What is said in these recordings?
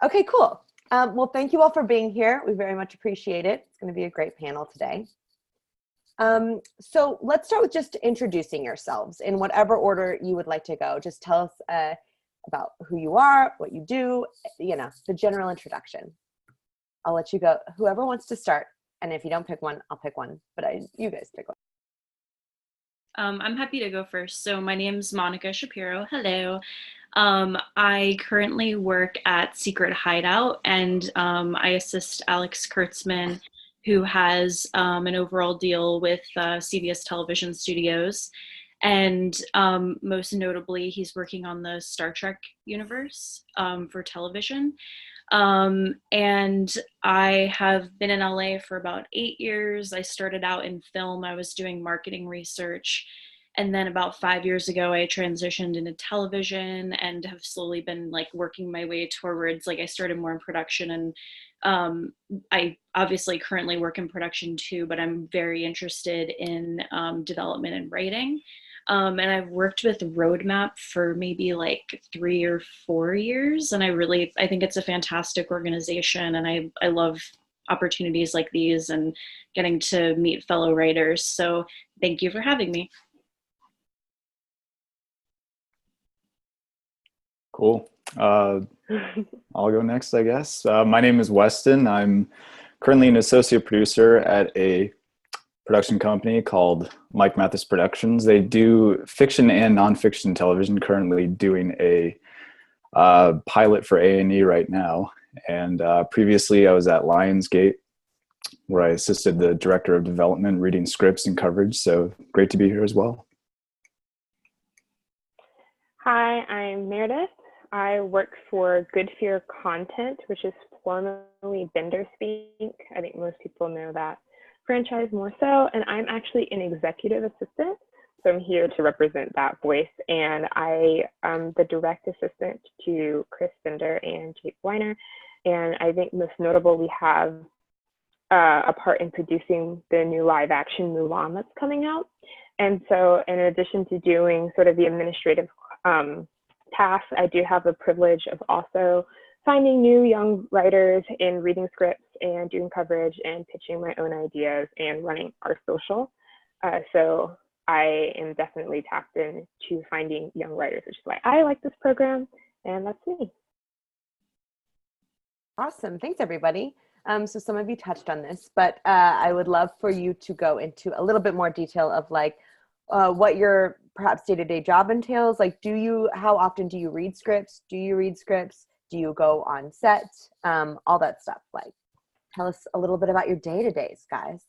Okay, cool. Well, thank you all for being here. We very much appreciate it. It's going to be a great panel today. So let's start with just introducing yourselves in whatever order you would like to go. Just tell us about who you are, what you do, the general introduction. I'll let you go. Whoever wants to start. And if you don't pick one, I'll pick one. But you guys pick one. I'm happy to go first. So my name's Monica Shapiro. Hello. I currently work at Secret Hideout, and I assist Alex Kurtzman, who has an overall deal with CBS Television Studios. And most notably, he's working on the Star Trek universe for television. And I have been in LA for about 8 years. I started out in film. I was doing marketing research. And then about 5 years ago, I transitioned into television and have slowly been like working my way towards, like I started more in production, and I obviously currently work in production too, but I'm very interested in development and writing. And I've worked with Roadmap for maybe like 3 or 4 years. And I think it's a fantastic organization. And I love opportunities like these and getting to meet fellow writers. So thank you for having me. Cool. I'll go next, I guess. My name is Weston. I'm currently an associate producer at a production company called Mike Mathis Productions. They do fiction and nonfiction television, currently doing a pilot for A&E right now. And previously I was at Lionsgate, where I assisted the director of development, reading scripts and coverage. So great to be here as well. Hi, I'm Meredith. I work for Good Fear Content, which is formerly Bender Speak. I think most people know that franchise more so. And I'm actually an executive assistant. So I'm here to represent that voice. And I am the direct assistant to Chris Bender and Jake Weiner. And I think most notable, we have a part in producing the new live action Mulan that's coming out. And so in addition to doing sort of the administrative tasks, I do have the privilege of also finding new young writers and reading scripts and doing coverage and pitching my own ideas and running our social. So I am definitely tapped into finding young writers, which is why I like this program, and that's me. Awesome. Thanks, everybody. So some of you touched on this, but I would love for you to go into a little bit more detail of like what your perhaps day-to-day job entails. Like, how often do you read scripts? Do you read scripts? Do you go on set? All that stuff. Like, tell us a little bit about your day-to-days, guys.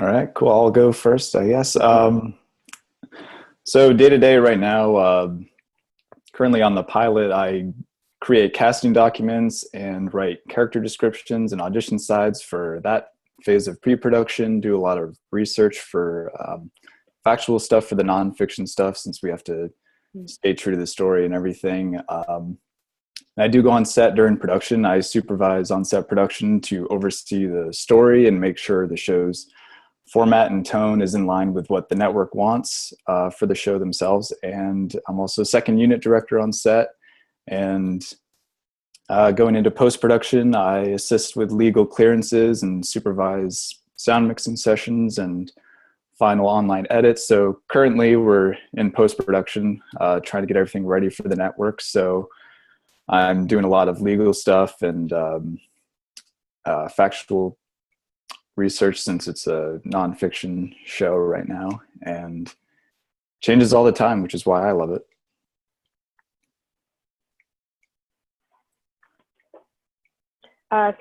All right, cool. I'll go first, I guess. So day-to-day right now, currently on the pilot, I create casting documents and write character descriptions and audition sides for that phase of pre-production, do a lot of research for factual stuff for the nonfiction stuff, since we have to stay true to the story and everything. I do go on set during production. I supervise on-set production to oversee the story and make sure the show's format and tone is in line with what the network wants for the show themselves. And I'm also second unit director on set. And going into post-production, I assist with legal clearances and supervise sound mixing sessions and final online edits. So currently we're in post-production, trying to get everything ready for the network. So I'm doing a lot of legal stuff and factual research, since it's a nonfiction show right now, and changes all the time, which is why I love it.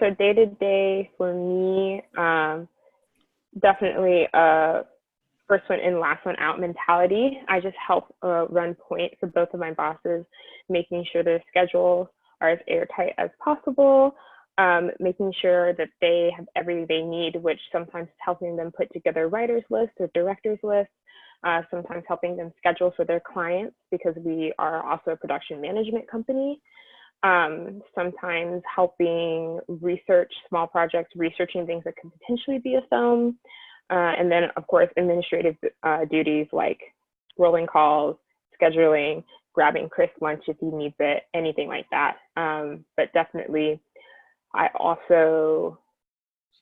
So day to day for me, definitely first one in, last one out mentality. I just help run point for both of my bosses, making sure their schedules are as airtight as possible, making sure that they have everything they need, which sometimes is helping them put together writers list or directors list, sometimes helping them schedule for their clients, because we are also a production management company. Sometimes helping research small projects, researching things that could potentially be a film. And then, of course, administrative duties like rolling calls, scheduling, grabbing Chris lunch if he needs it, anything like that. But definitely, I also,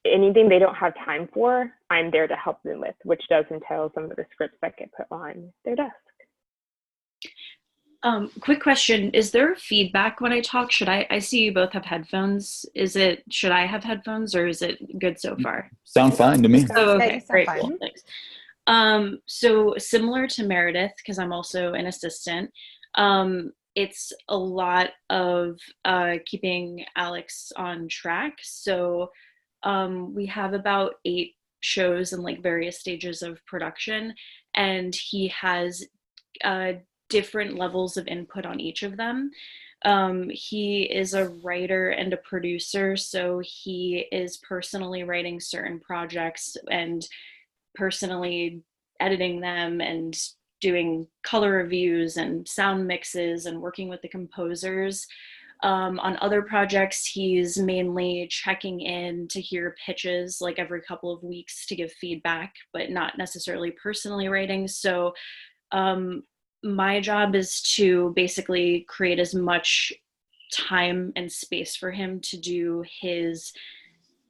anything they don't have time for, I'm there to help them with, which does entail some of the scripts that get put on their desk. Quick question. Is there feedback when I talk? I see you both have headphones. Should I have headphones or is it good so far? Sound fine to me. Oh, Yeah, okay, you sound great, fine. cool, thanks. So similar to Meredith, because I'm also an assistant, it's a lot of keeping Alex on track. So we have about 8 shows in like various stages of production, and he has different levels of input on each of them. He is a writer and a producer, so he is personally writing certain projects and personally editing them and doing color reviews and sound mixes and working with the composers. On other projects, he's mainly checking in to hear pitches like every couple of weeks to give feedback, but not necessarily personally writing. So my job is to basically create as much time and space for him to do his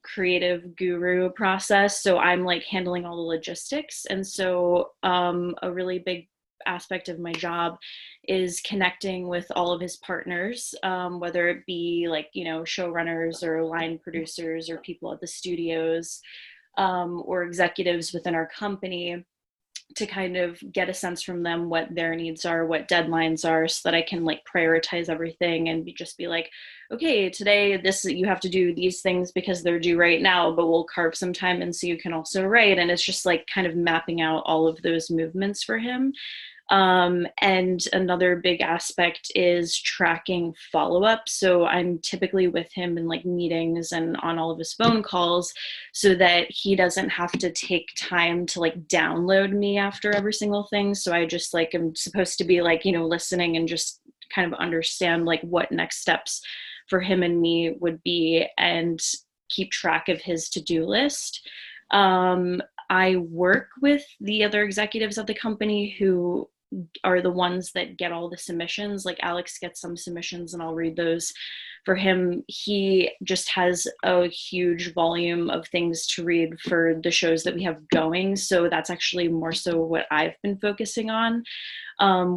creative guru process. So I'm like handling all the logistics. And so a really big aspect of my job is connecting with all of his partners, whether it be like, showrunners or line producers or people at the studios, or executives within our company, to kind of get a sense from them what their needs are, what deadlines are, so that I can like prioritize everything and just be like, okay, today you have to do these things because they're due right now, but we'll carve some time in so you can also write. And it's just like kind of mapping out all of those movements for him. And another big aspect is tracking follow-up. So I'm typically with him in like meetings and on all of his phone calls, so that he doesn't have to take time to like download me after every single thing. So I just like am supposed to be like, listening and just kind of understand like what next steps for him and me would be, and keep track of his to-do list. I work with the other executives at the company who are the ones that get all the submissions. Like Alex gets some submissions and I'll read those for him. He just has a huge volume of things to read for the shows that we have going. So that's actually more so what I've been focusing on.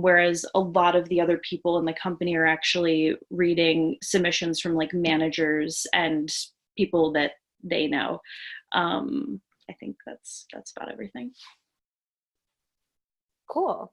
Whereas a lot of the other people in the company are actually reading submissions from like managers and people that they know. I think that's about everything. Cool.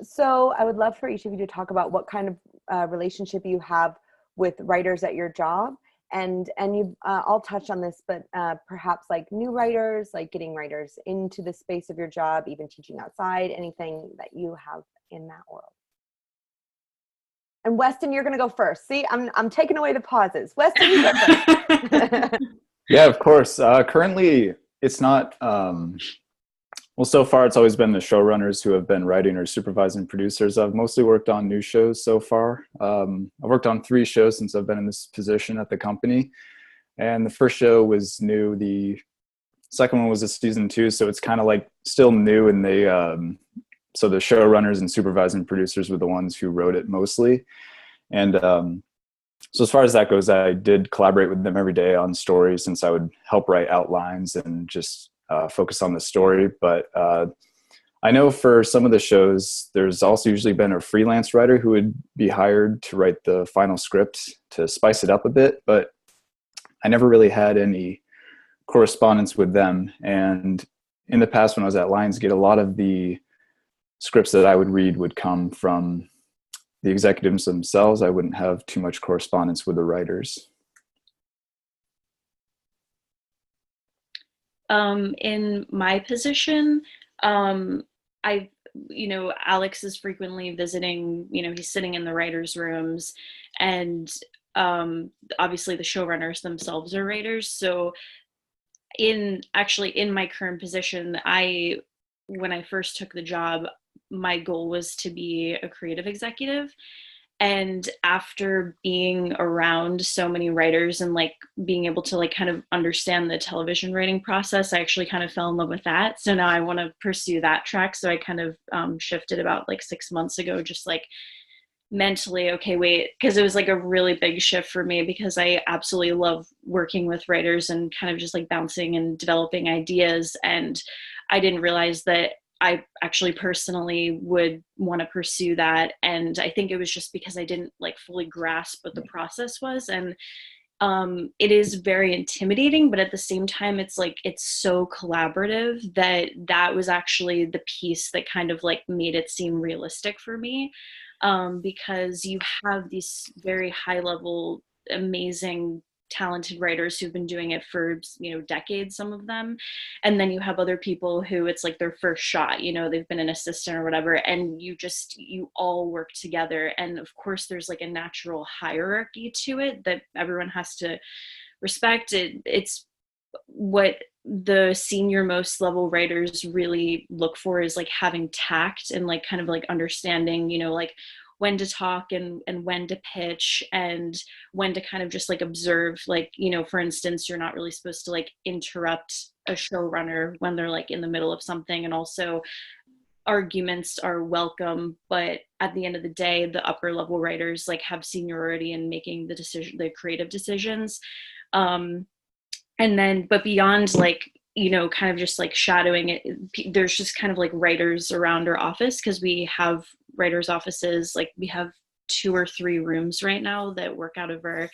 So I would love for each of you to talk about what kind of relationship you have with writers at your job. And you all touched on this, but perhaps like new writers, like getting writers into the space of your job, even teaching outside, anything that you have in that world. And Weston, you're going to go first. See, I'm taking away the pauses. Weston, you go first. Yeah, of course. Currently, it's not... Well, so far, it's always been the showrunners who have been writing or supervising producers. I've mostly worked on new shows so far. I've worked on 3 shows since I've been in this position at the company. And the first show was new. The second one was a season 2, so it's kind of like still new. And so the showrunners and supervising producers were the ones who wrote it mostly. And so as far as that goes, I did collaborate with them every day on stories, since I would help write outlines and just focus on the story. But I know for some of the shows, there's also usually been a freelance writer who would be hired to write the final script to spice it up a bit, but I never really had any correspondence with them. And in the past, when I was at Lionsgate, a lot of the scripts that I would read would come from the executives themselves. I wouldn't have too much correspondence with the writers. In my position, Alex is frequently visiting, he's sitting in the writers' rooms, and obviously the showrunners themselves are writers. So in my current position, when I first took the job, my goal was to be a creative executive. And after being around so many writers and like being able to like kind of understand the television writing process, I actually kind of fell in love with that. So now I want to pursue that track. So I kind of shifted about like 6 months ago, just like mentally, okay, wait, because it was like a really big shift for me, because I absolutely love working with writers and kind of just like bouncing and developing ideas. And I didn't realize that I actually personally would want to pursue that. And I think it was just because I didn't like fully grasp what the process was. And it is very intimidating, but at the same time, it's like, it's so collaborative that that was actually the piece that kind of like made it seem realistic for me. Because you have these very high level, amazing, talented writers who've been doing it for, you know, decades, some of them. And then you have other people who it's like their first shot, you know, they've been an assistant or whatever, and you all work together. And of course there's like a natural hierarchy to it that everyone has to respect. It's what the senior most level writers really look for is like having tact and like kind of like understanding, you know, like when to talk and when to pitch and when to kind of just like observe, like, you know, for instance, you're not really supposed to like interrupt a showrunner when they're like in the middle of something. And also arguments are welcome, but at the end of the day, the upper level writers like have seniority in making the creative decisions. And then, but beyond like, you know, kind of just like shadowing it, there's just kind of like writers around our office, because we have writers' offices, like we have 2 or 3 rooms right now that work out of our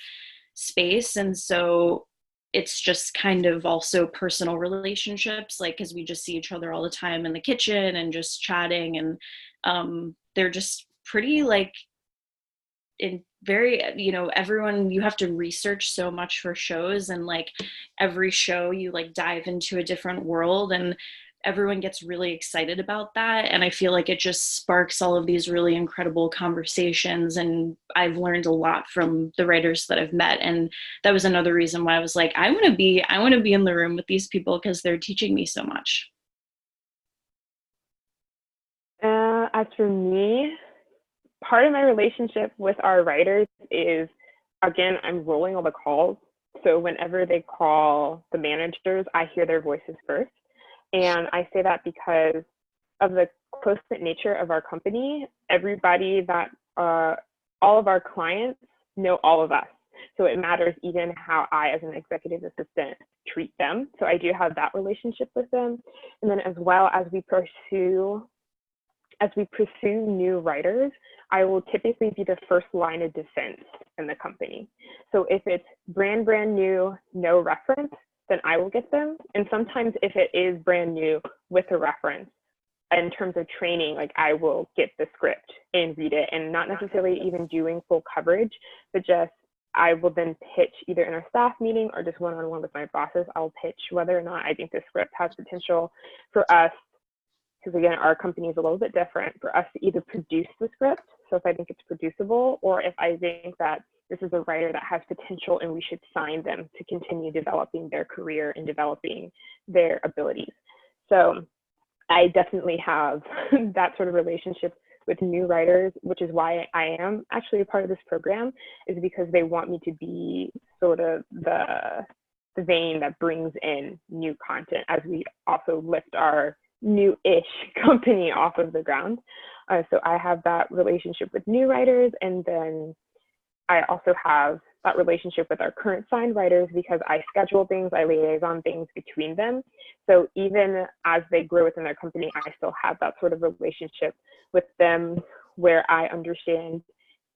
space. And so it's just kind of also personal relationships, like, because we just see each other all the time in the kitchen and just chatting. And they're just pretty like, in very, you know, everyone, you have to research so much for shows, and like every show you like dive into a different world, and everyone gets really excited about that. And I feel like it just sparks all of these really incredible conversations, and I've learned a lot from the writers that I've met. And that was another reason why I was like, I want to be in the room with these people, because they're teaching me so much. As for me, part of my relationship with our writers is, again, I'm rolling all the calls. So whenever they call the managers, I hear their voices first. And I say that because of the close-knit nature of our company. Everybody that, all of our clients know all of us. So it matters even how I, as an executive assistant, treat them. So I do have that relationship with them. And then as well as we pursue new writers, I will typically be the first line of defense in the company. So if it's brand new, no reference, then I will get them. And sometimes if it is brand new with a reference, in terms of training, like I will get the script and read it, and not necessarily even doing full coverage, but just I will then pitch either in our staff meeting or just one-on-one with my bosses. I'll pitch whether or not I think the script has potential for us, because again, our company is a little bit different, for us to either produce the script, so if I think it's producible, or if I think that this is a writer that has potential and we should sign them to continue developing their career and developing their abilities. So I definitely have that sort of relationship with new writers, which is why I am actually a part of this program, is because they want me to be sort of the vein that brings in new content as we also lift our new-ish company off of the ground. So I have that relationship with new writers, and then I also have that relationship with our current signed writers, because I schedule things, I liaison things between them. So even as they grow within their company, I still have that sort of relationship with them where I understand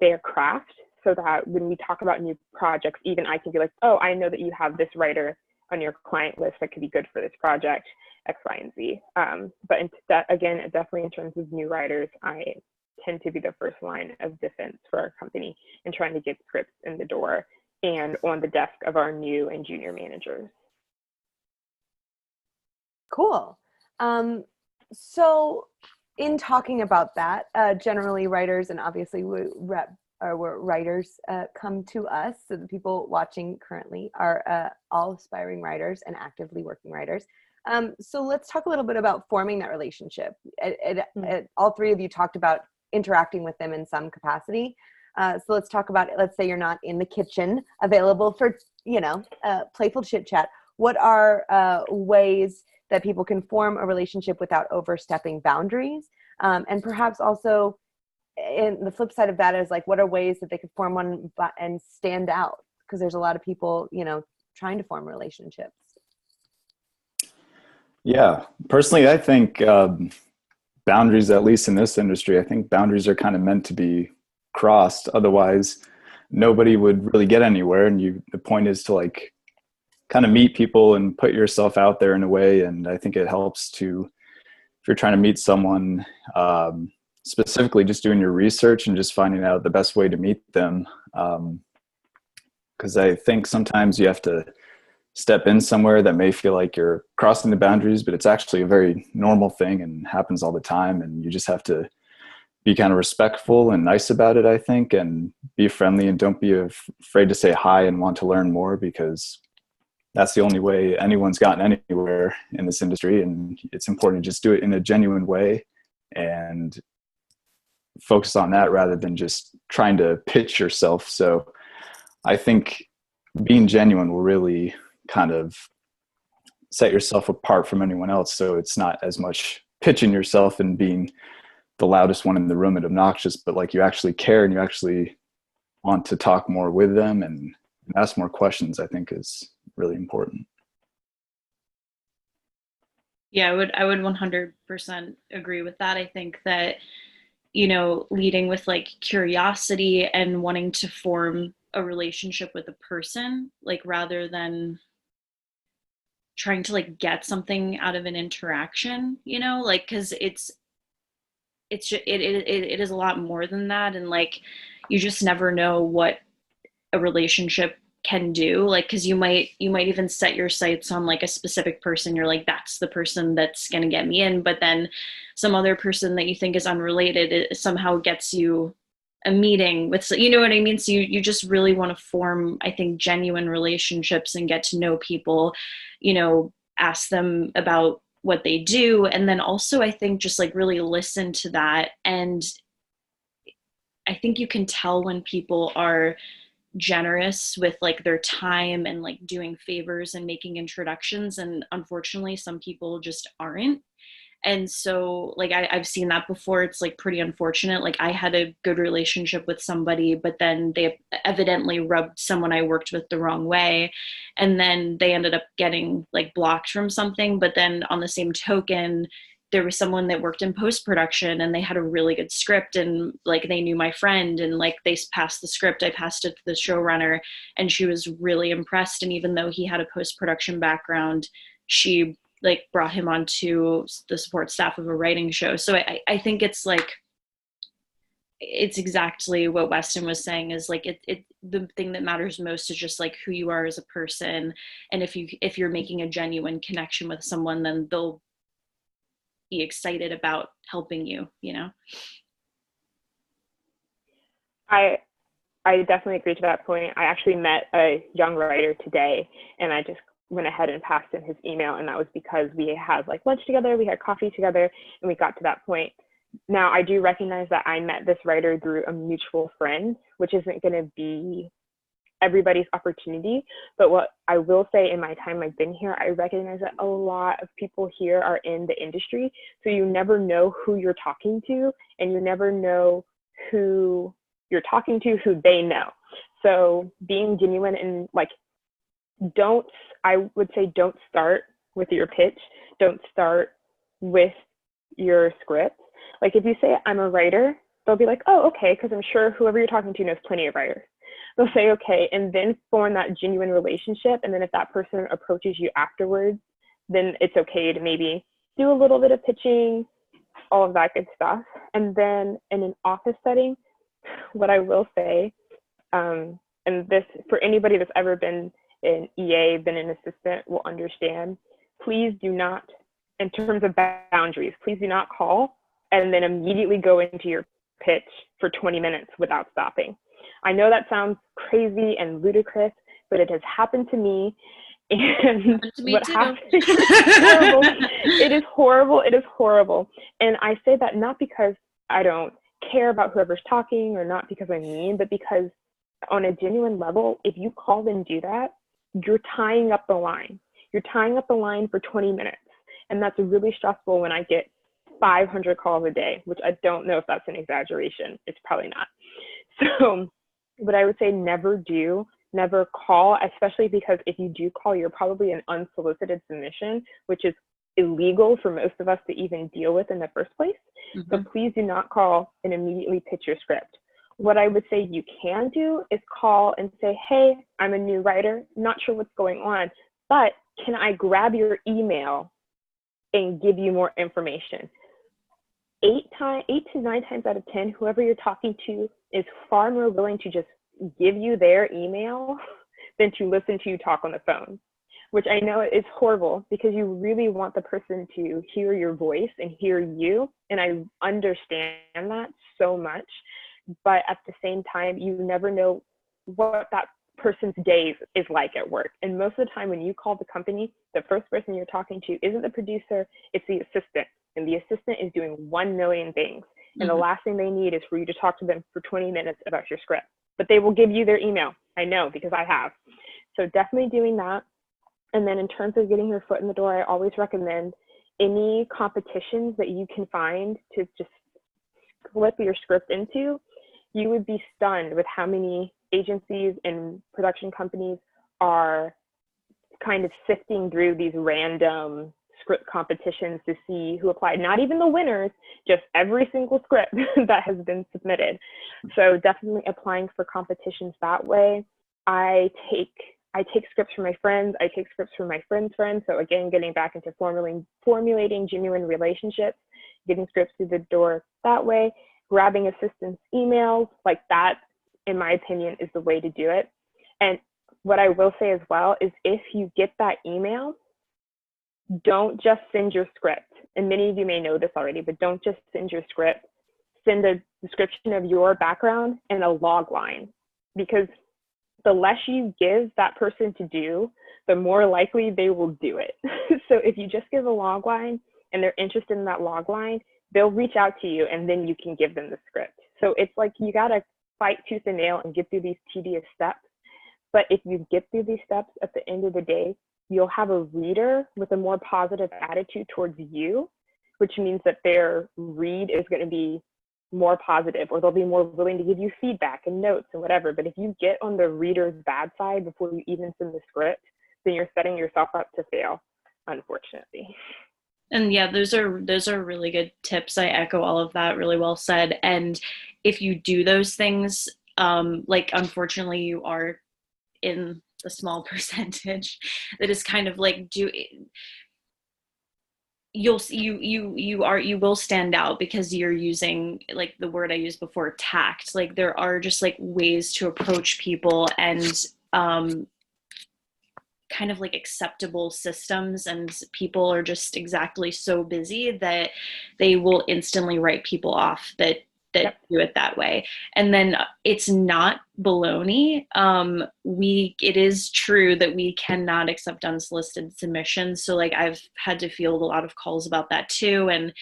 their craft, so that when we talk about new projects, even I can be like, oh, I know that you have this writer on your client list that could be good for this project, X, Y, and Z. But again, definitely in terms of new writers, I tend to be the first line of defense for our company and trying to get scripts in the door and on the desk of our new and junior managers. Cool. So in talking about that, generally writers, and obviously writers come to us, so the people watching currently are all aspiring writers and actively working writers. So let's talk a little bit about forming that relationship. All 3 of you talked about interacting with them in some capacity. So let's talk about it. Let's say you're not in the kitchen available for, playful chit chat. What are ways that people can form a relationship without overstepping boundaries? And perhaps also and the flip side of that is like, what are ways that they could form one and stand out? Because there's a lot of people, you know, trying to form relationships. Yeah, personally, I think boundaries, at least in this industry, I think boundaries are kind of meant to be crossed. Otherwise, nobody would really get anywhere. And the point is to like kind of meet people and put yourself out there in a way. And I think it helps to, if you're trying to meet someone, specifically just doing your research and just finding out the best way to meet them. Because I think sometimes you have to step in somewhere that may feel like you're crossing the boundaries, but it's actually a very normal thing and happens all the time. And you just have to be kind of respectful and nice about it, I think, and be friendly, and don't be afraid to say hi and want to learn more, because that's the only way anyone's gotten anywhere in this industry. And it's important to just do it in a genuine way and focus on that rather than just trying to pitch yourself. So I think being genuine will really kind of set yourself apart from anyone else. So it's not as much pitching yourself and being the loudest one in the room and obnoxious, but like you actually care and you actually want to talk more with them and ask more questions, I think is really important. Yeah, I would 100% agree with that. I think that, you know, leading with like curiosity and wanting to form a relationship with a person, like rather than trying to like get something out of an interaction, you know, like, because it is a lot more than that. And like, you just never know what a relationship can do, like, because you might even set your sights on like a specific person. You're like, that's the person that's going to get me in, but then some other person that you think is unrelated, it somehow gets you a meeting with, you know what I mean? So you just really want to form, I think, genuine relationships and get to know people, you know, ask them about what they do. And then also, I think, just like really listen to that. And I think you can tell when people are generous with like their time and like doing favors and making introductions. And unfortunately, some people just aren't. And so like I've seen that before. It's like pretty unfortunate. Like I had a good relationship with somebody, but then they evidently rubbed someone I worked with the wrong way. And then they ended up getting like blocked from something. But then on the same token, there was someone that worked in post-production and they had a really good script, and like they knew my friend, and like they passed the script. I passed it to the showrunner and she was really impressed. And even though he had a post-production background, she like brought him onto the support staff of a writing show. So I think it's like, it's exactly what Weston was saying, is like the thing that matters most is just like who you are as a person. And if you're making a genuine connection with someone, then they'll be excited about helping you, you know? I definitely agree to that point. I actually met a young writer today, and I just went ahead and passed him his email, and that was because we had like lunch together, we had coffee together, and we got to that point. Now, I do recognize that I met this writer through a mutual friend, which isn't going to be everybody's opportunity. But what I will say, in my time I've been here, I recognize that a lot of people here are in the industry. So you never know who you're talking to, and you never know who you're talking to, who they know. So being genuine and like, I would say don't start with your pitch. Don't start with your script. Like if you say I'm a writer, they'll be like, oh, okay, because I'm sure whoever you're talking to knows plenty of writers. They'll say, okay, and then form that genuine relationship. And then if that person approaches you afterwards, then it's okay to maybe do a little bit of pitching, all of that good stuff. And then in an office setting, what I will say, and this for anybody that's ever been an EA, been an assistant, will understand, please do not, in terms of boundaries, please do not call and then immediately go into your pitch for 20 minutes without stopping. I know that sounds crazy and ludicrous, but it has happened to me. And what happened, it is horrible. It is horrible. And I say that not because I don't care about whoever's talking, or not because I'm mean, but because on a genuine level, if you call and do that, you're tying up the line. You're tying up the line for 20 minutes. And that's really stressful when I get 500 calls a day, which I don't know if that's an exaggeration. It's probably not. So what I would say, never call, especially because if you do call, you're probably an unsolicited submission, which is illegal for most of us to even deal with in the first place. Mm-hmm. So please do not call and immediately pitch your script. What I would say you can do is call and say, hey, I'm a new writer, not sure what's going on, but can I grab your email and give you more information? 8 to 9 times out of 10, whoever you're talking to is far more willing to just give you their email than to listen to you talk on the phone, which I know is horrible because you really want the person to hear your voice and hear you. And I understand that so much. But at the same time, you never know what that person's day is like at work. And most of the time when you call the company, the first person you're talking to isn't the producer, it's the assistant. And the assistant is doing 1 million things. And the last thing they need is for you to talk to them for 20 minutes about your script. But they will give you their email. I know because I have. So definitely doing that. And then in terms of getting your foot in the door, I always recommend any competitions that you can find to just slip your script into. You would be stunned with how many agencies and production companies are kind of sifting through these random script competitions to see who applied. Not even the winners, just every single script that has been submitted. So definitely applying for competitions that way. I take scripts from my friends. I take scripts from my friends' friends. So again, getting back into formulating genuine relationships, getting scripts through the door that way, grabbing assistants' emails, like that, in my opinion, is the way to do it. And what I will say as well is if you get that email, don't just send your script. And many of you may know this already, but don't just send your script. Send a description of your background and a log line, because the less you give that person to do, the more likely they will do it. So if you just give a log line and they're interested in that log line, they'll reach out to you and then you can give them the script. So it's like you got to fight tooth and nail and get through these tedious steps. But if you get through these steps, at the end of the day, you'll have a reader with a more positive attitude towards you, which means that their read is going to be more positive, or they'll be more willing to give you feedback and notes and whatever. But if you get on the reader's bad side before you even send the script, then you're setting yourself up to fail, unfortunately. And yeah, those are really good tips. I echo all of that. Really well said. And if you do those things, like unfortunately you are in the small percentage that is kind of like you will stand out because you're using, like the word I used before, tact. Like there are just like ways to approach people and kind of like acceptable systems, and people are just exactly so busy that they will instantly write people off that Yep. do it that way. And then it's not baloney. It is true that we cannot accept unsolicited submissions. So like I've had to field a lot of calls about that too. And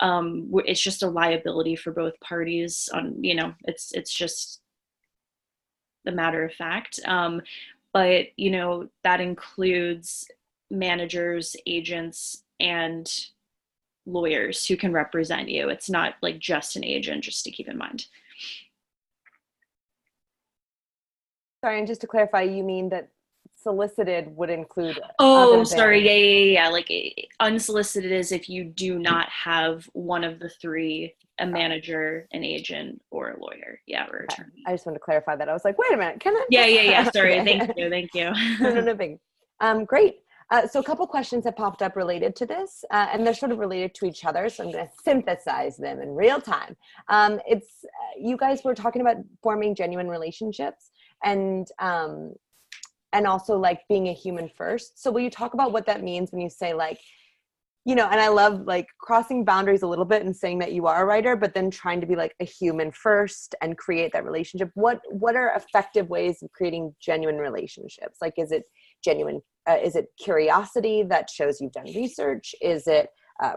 it's just a liability for both parties on, it's just the matter of fact. But, that includes managers, agents, and lawyers who can represent you. It's not like just an agent, just to keep in mind. Sorry, and just to clarify, you mean that solicited would include sorry. Yeah. Like unsolicited is if you do not have one of the three, a manager, an agent, or a lawyer. Yeah, or attorney. I just wanted to clarify that. I was like, wait a minute, can I? Yeah. Sorry. Okay. Thank you. No big. Great. So a couple questions have popped up related to this, and they're sort of related to each other. So I'm going to synthesize them in real time. It's you guys were talking about forming genuine relationships and also like being a human first. So will you talk about what that means when you say like, and I love like crossing boundaries a little bit and saying that you are a writer, but then trying to be like a human first and create that relationship. What are effective ways of creating genuine relationships? Like, is it genuine? Is it curiosity that shows you've done research? Is it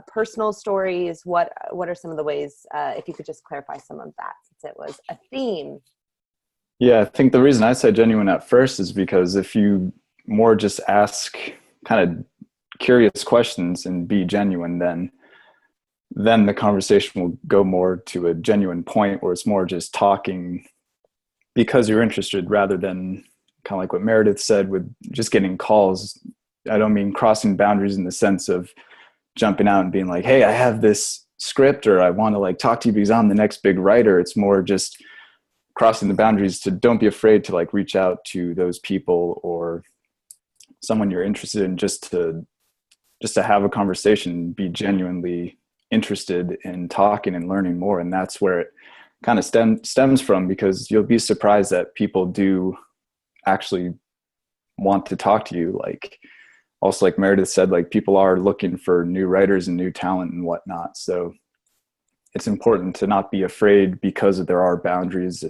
personal stories? What are some of the ways, if you could just clarify some of that, since it was a theme? Yeah, I think the reason I said genuine at first is because if you more just ask kind of curious questions and be genuine, then then the conversation will go more to a genuine point where it's more just talking because you're interested rather than kind of like what Meredith said with just getting calls. I don't mean crossing boundaries in the sense of jumping out and being like, hey, I have this script, or I want to like talk to you because I'm the next big writer. It's more just crossing the boundaries to don't be afraid to like reach out to those people or someone you're interested in just to have a conversation, be genuinely interested in talking and learning more. And that's where it kind of stems from, because you'll be surprised that people do actually want to talk to you. Like also, like Meredith said, like people are looking for new writers and new talent and whatnot. So it's important to not be afraid because there are boundaries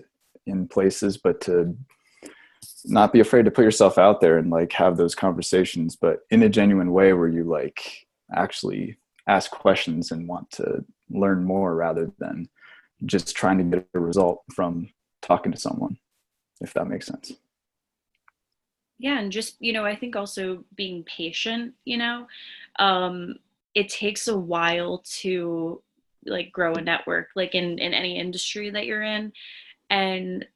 in places, but to not be afraid to put yourself out there and like have those conversations, but in a genuine way where you like actually ask questions and want to learn more rather than just trying to get a result from talking to someone, if that makes sense. Yeah, and just, I think also being patient, it takes a while to like grow a network, like in any industry that you're in. And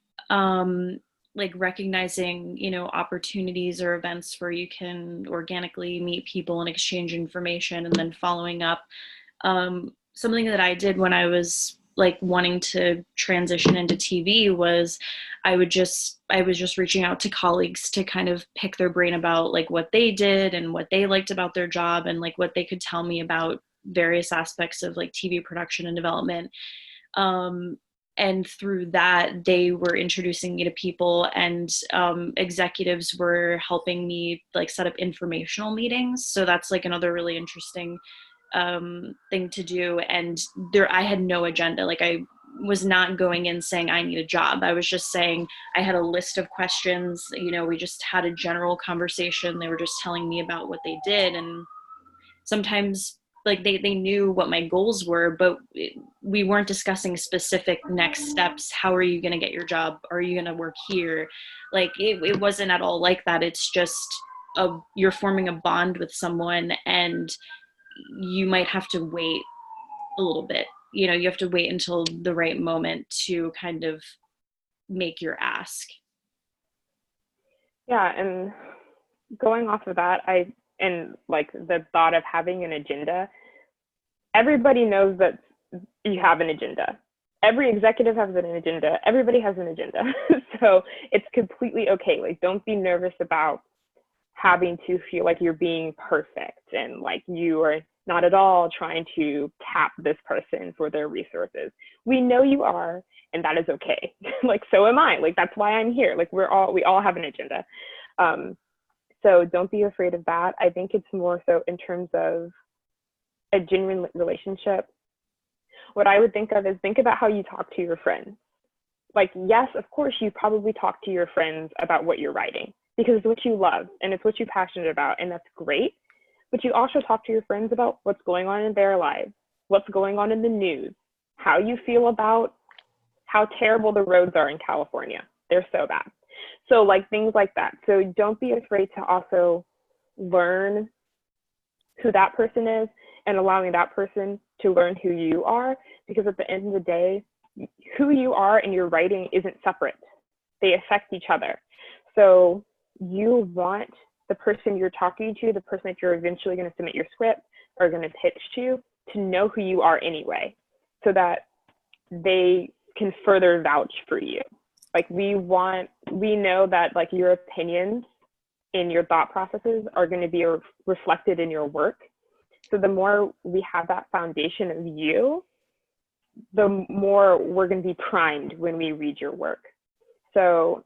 like recognizing, opportunities or events where you can organically meet people and exchange information, and then following up. Something that I did when I was like wanting to transition into TV was I was just reaching out to colleagues to kind of pick their brain about like what they did and what they liked about their job, and like what they could tell me about various aspects of like TV production and development. And through that, they were introducing me to people, and executives were helping me like set up informational meetings. So that's like another really interesting thing to do. And I had no agenda. Like I was not going in saying I need a job. I was just saying I had a list of questions. We just had a general conversation. They were just telling me about what they did, and sometimes like they knew what my goals were, but we weren't discussing specific next steps. How are you going to get your job? Are you going to work here? Like it wasn't at all like that. It's just you're forming a bond with someone, and you might have to wait a little bit. You have to wait until the right moment to kind of make your ask. Yeah, and going off of that, and like the thought of having an agenda, everybody knows that you have an agenda. Every executive has an agenda. Everybody has an agenda. So it's completely okay. Like, don't be nervous about having to feel like you're being perfect and like you are not at all trying to tap this person for their resources. We know you are, and that is okay. Like, so am I. Like, that's why I'm here. Like, we all have an agenda. So don't be afraid of that. I think it's more so in terms of a genuine relationship. What I would think of is think about how you talk to your friends. Like, yes, of course, you probably talk to your friends about what you're writing because it's what you love and it's what you're passionate about, and that's great. But you also talk to your friends about what's going on in their lives, what's going on in the news, how you feel about how terrible the roads are in California. They're so bad. So like things like that. So don't be afraid to also learn who that person is and allowing that person to learn who you are, because at the end of the day, who you are and your writing isn't separate. They affect each other. So you want the person you're talking to, the person that you're eventually going to submit your script or going to pitch to know who you are anyway, so that they can further vouch for you. Like we know that like your opinions and your thought processes are going to be reflected in your work. So the more we have that foundation of you, the more we're going to be primed when we read your work. So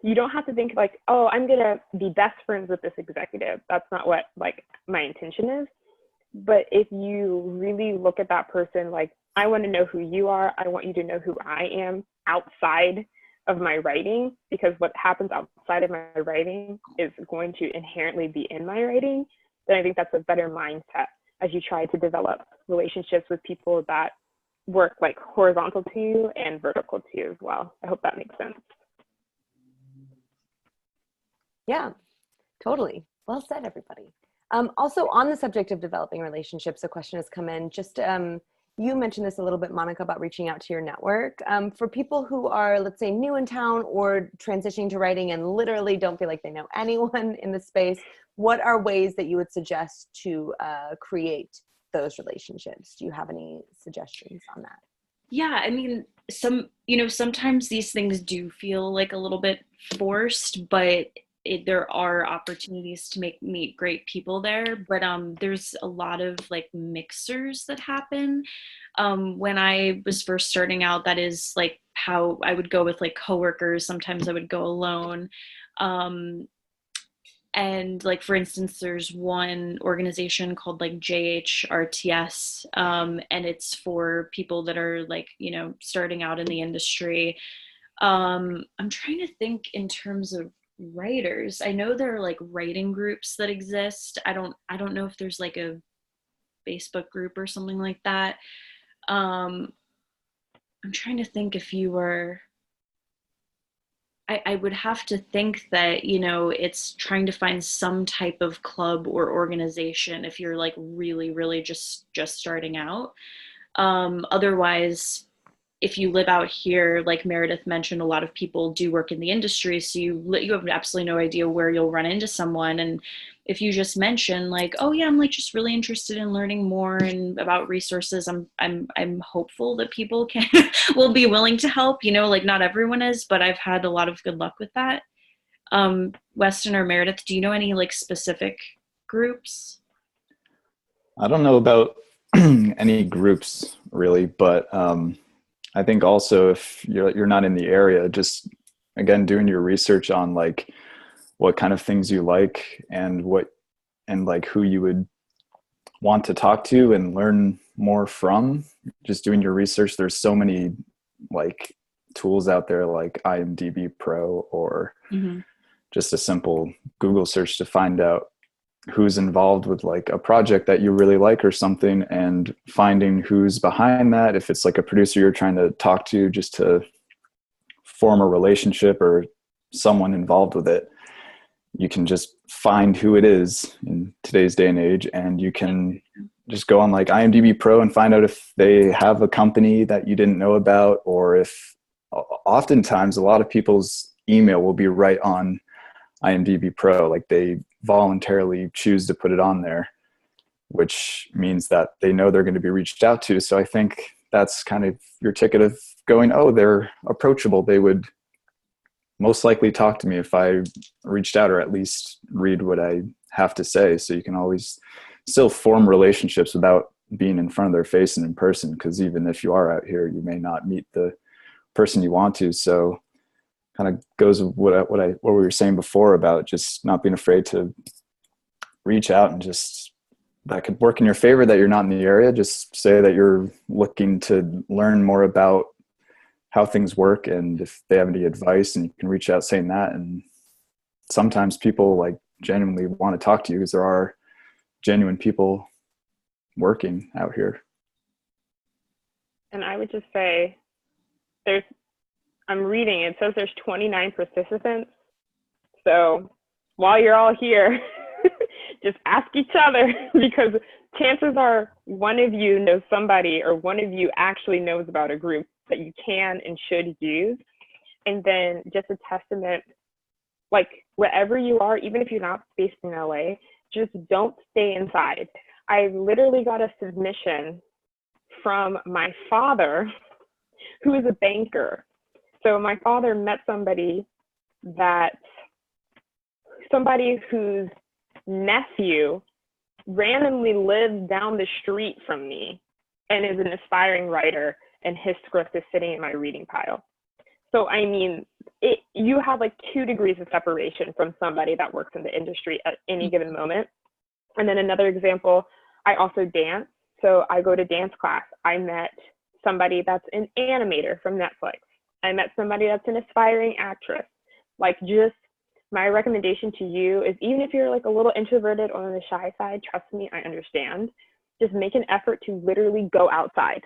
you don't have to think like, oh, I'm going to be best friends with this executive. That's not what like my intention is. But if you really look at that person, like, I want to know who you are. I want you to know who I am outside of my writing, because what happens outside of my writing is going to inherently be in my writing. Then I think that's a better mindset as you try to develop relationships with people that work like horizontal to you and vertical to you as well. I hope that makes sense. Yeah, totally. Well said, everybody. Also, on the subject of developing relationships, a question has come in. Just you mentioned this a little bit, Monica, about reaching out to your network. For people who are, let's say, new in town or transitioning to writing and literally don't feel like they know anyone in the space, what are ways that you would suggest to create those relationships? Do you have any suggestions on that? Yeah, I mean, sometimes these things do feel like a little bit forced, but there are opportunities to meet great people there. But there's a lot of like mixers that happen. When I was first starting out, that is like how I would go with like coworkers. Sometimes I would go alone. And like, for instance, there's one organization called like JHRTS, and it's for people that are like, starting out in the industry. I'm trying to think in terms of writers. I know there are like writing groups that exist. I don't know if there's like a Facebook group or something like that. I'm trying to think if you were, I would have to think that, it's trying to find some type of club or organization if you're like really, really just starting out. Otherwise, if you live out here, like Meredith mentioned, a lot of people do work in the industry, so you have absolutely no idea where you'll run into someone. And if you just mention like, oh yeah, I'm like just really interested in learning more and about resources, I'm hopeful that people will be willing to help. Like not everyone is, but I've had a lot of good luck with that. Weston or Meredith, do you know any like specific groups? I don't know about any groups really, but I think also if you're not in the area, just again doing your research on like what kind of things you like and like who you would want to talk to and learn more from. Just doing your research. There's so many like tools out there like IMDb Pro or just a simple Google search to find out who's involved with like a project that you really like or something, and finding who's behind that. If it's like a producer you're trying to talk to just to form a relationship or someone involved with it, you can just find who it is in today's day and age, and you can just go on like IMDb Pro and find out if they have a company that you didn't know about, or if oftentimes a lot of people's email will be right on IMDb Pro, like they voluntarily choose to put it on there, which means that they know they're going to be reached out to. So I think that's kind of your ticket of going, oh, they're approachable. They would most likely talk to me if I reached out, or at least read what I have to say. So you can always still form relationships without being in front of their face and in person, because even if you are out here, you may not meet the person you want to. So kind of goes with what we were saying before about just not being afraid to reach out, and just that could work in your favor that you're not in the area. Just say that you're looking to learn more about how things work, and if they have any advice, and you can reach out saying that. And sometimes people like genuinely want to talk to you because there are genuine people working out here. And I would just say I'm reading, it says there's 29 participants. So while you're all here, just ask each other, because chances are one of you knows somebody, or one of you actually knows about a group that you can and should use. And then just a testament, like wherever you are, even if you're not based in LA, just don't stay inside. I literally got a submission from my father, who is a banker. So my father met somebody whose nephew randomly lives down the street from me and is an aspiring writer, and his script is sitting in my reading pile. So I mean, you have like 2 degrees of separation from somebody that works in the industry at any given moment. And then another example, I also dance. So I go to dance class. I met somebody that's an animator from Netflix. I met somebody that's an aspiring actress. Like, just my recommendation to you is, even if you're like a little introverted or on the shy side, trust me, I understand. Just make an effort to literally go outside.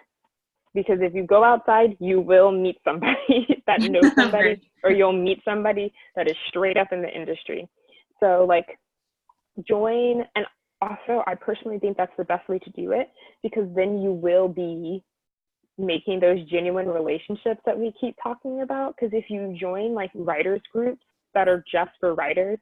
Because if you go outside, you will meet somebody that knows somebody, or you'll meet somebody that is straight up in the industry. So like, join. And also, I personally think that's the best way to do it, because then you will be making those genuine relationships that we keep talking about. Because if you join like writers groups that are just for writers,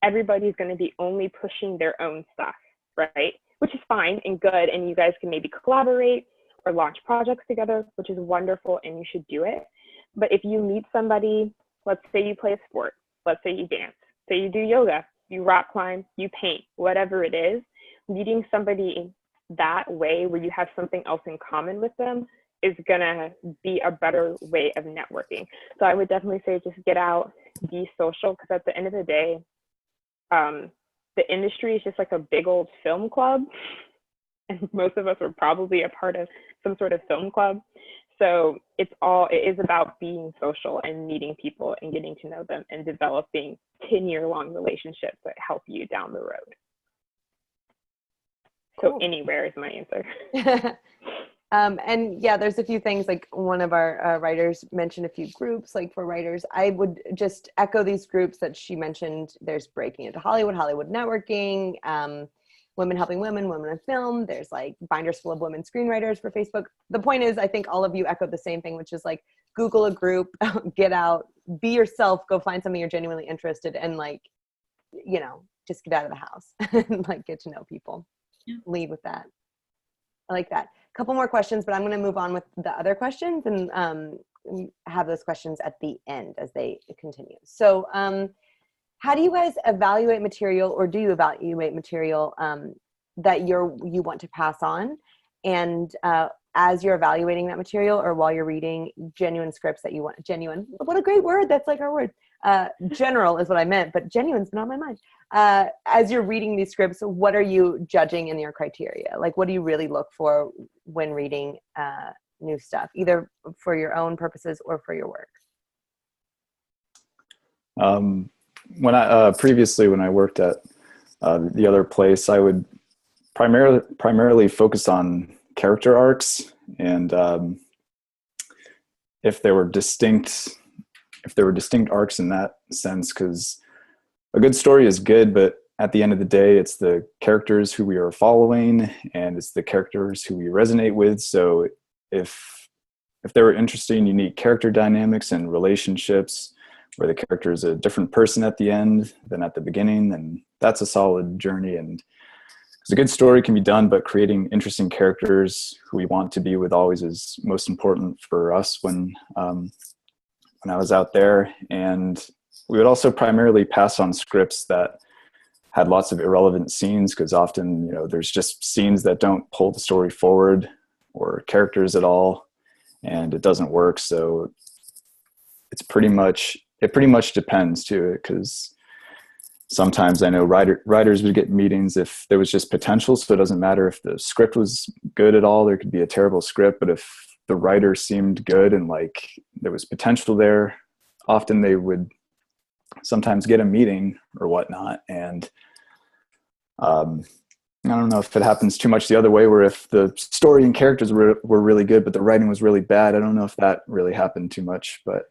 everybody's going to be only pushing their own stuff, right? Which is fine and good, and you guys can maybe collaborate or launch projects together, which is wonderful, and you should do it. But if you meet somebody, let's say you play a sport, let's say you dance, say you do yoga, you rock climb, you paint, whatever it is, meeting somebody that way where you have something else in common with them is gonna be a better way of networking. So I would definitely say just get out, be social, because at the end of the day, the industry is just like a big old film club, and most of us are probably a part of some sort of film club. So it is about being social and meeting people and getting to know them and developing 10-year-long relationships that help you down the road. Cool. So anywhere is my answer. And yeah, there's a few things, like one of our writers mentioned a few groups, like for writers. I would just echo these groups that she mentioned. There's Breaking Into Hollywood, Hollywood Networking, Women Helping Women, Women in Film. There's like Binders Full of Women Screenwriters for Facebook. The point is, I think all of you echoed the same thing, which is like, Google a group, get out, be yourself, go find something you're genuinely interested in, like, you know, just get out of the house and like get to know people. Yeah. Lead with that. I like that. A couple more questions, but I'm going to move on with the other questions and have those questions at the end as they continue. So how do you guys evaluate material, or do you evaluate material that you want to pass on? And as you're evaluating that material, or while you're reading genuine scripts that you want, genuine, what a great word. That's like our word. General is what I meant, but genuine's been on my mind. As you're reading these scripts, what are you judging in your criteria? Like, what do you really look for when reading new stuff, either for your own purposes or for your work? When I previously, when I worked at the other place, I would primarily focus on character arcs, and if there were distinct arcs in that sense, because a good story is good, but at the end of the day, it's the characters who we are following, and it's the characters who we resonate with. So if there were interesting, unique character dynamics and relationships where the character is a different person at the end than at the beginning, then that's a solid journey. And because a good story can be done, but creating interesting characters who we want to be with always is most important for us when I was out there. And we would also primarily pass on scripts that had lots of irrelevant scenes, because often, you know, there's just scenes that don't pull the story forward or characters at all, and it doesn't work. So it pretty much depends too, because sometimes I know writers would get meetings if there was just potential. So it doesn't matter if the script was good at all. There could be a terrible script, but if the writer seemed good and like there was potential there, often they would sometimes get a meeting or whatnot. And I don't know if it happens too much the other way, where if the story and characters were really good, but the writing was really bad. I don't know if that really happened too much, but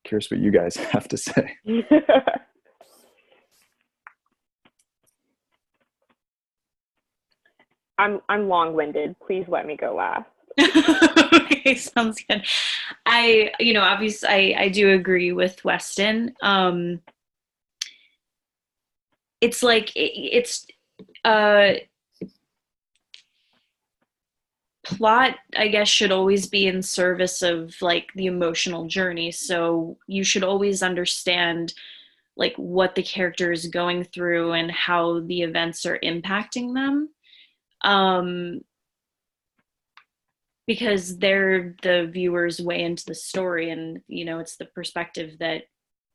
curious what you guys have to say. I'm long-winded. Please let me go last. Okay, sounds good. Obviously I do agree with Weston. It's like it's plot, I guess, should always be in service of like the emotional journey. So you should always understand like what the character is going through and how the events are impacting them. Because they're the viewer's way into the story, and you know, it's the perspective that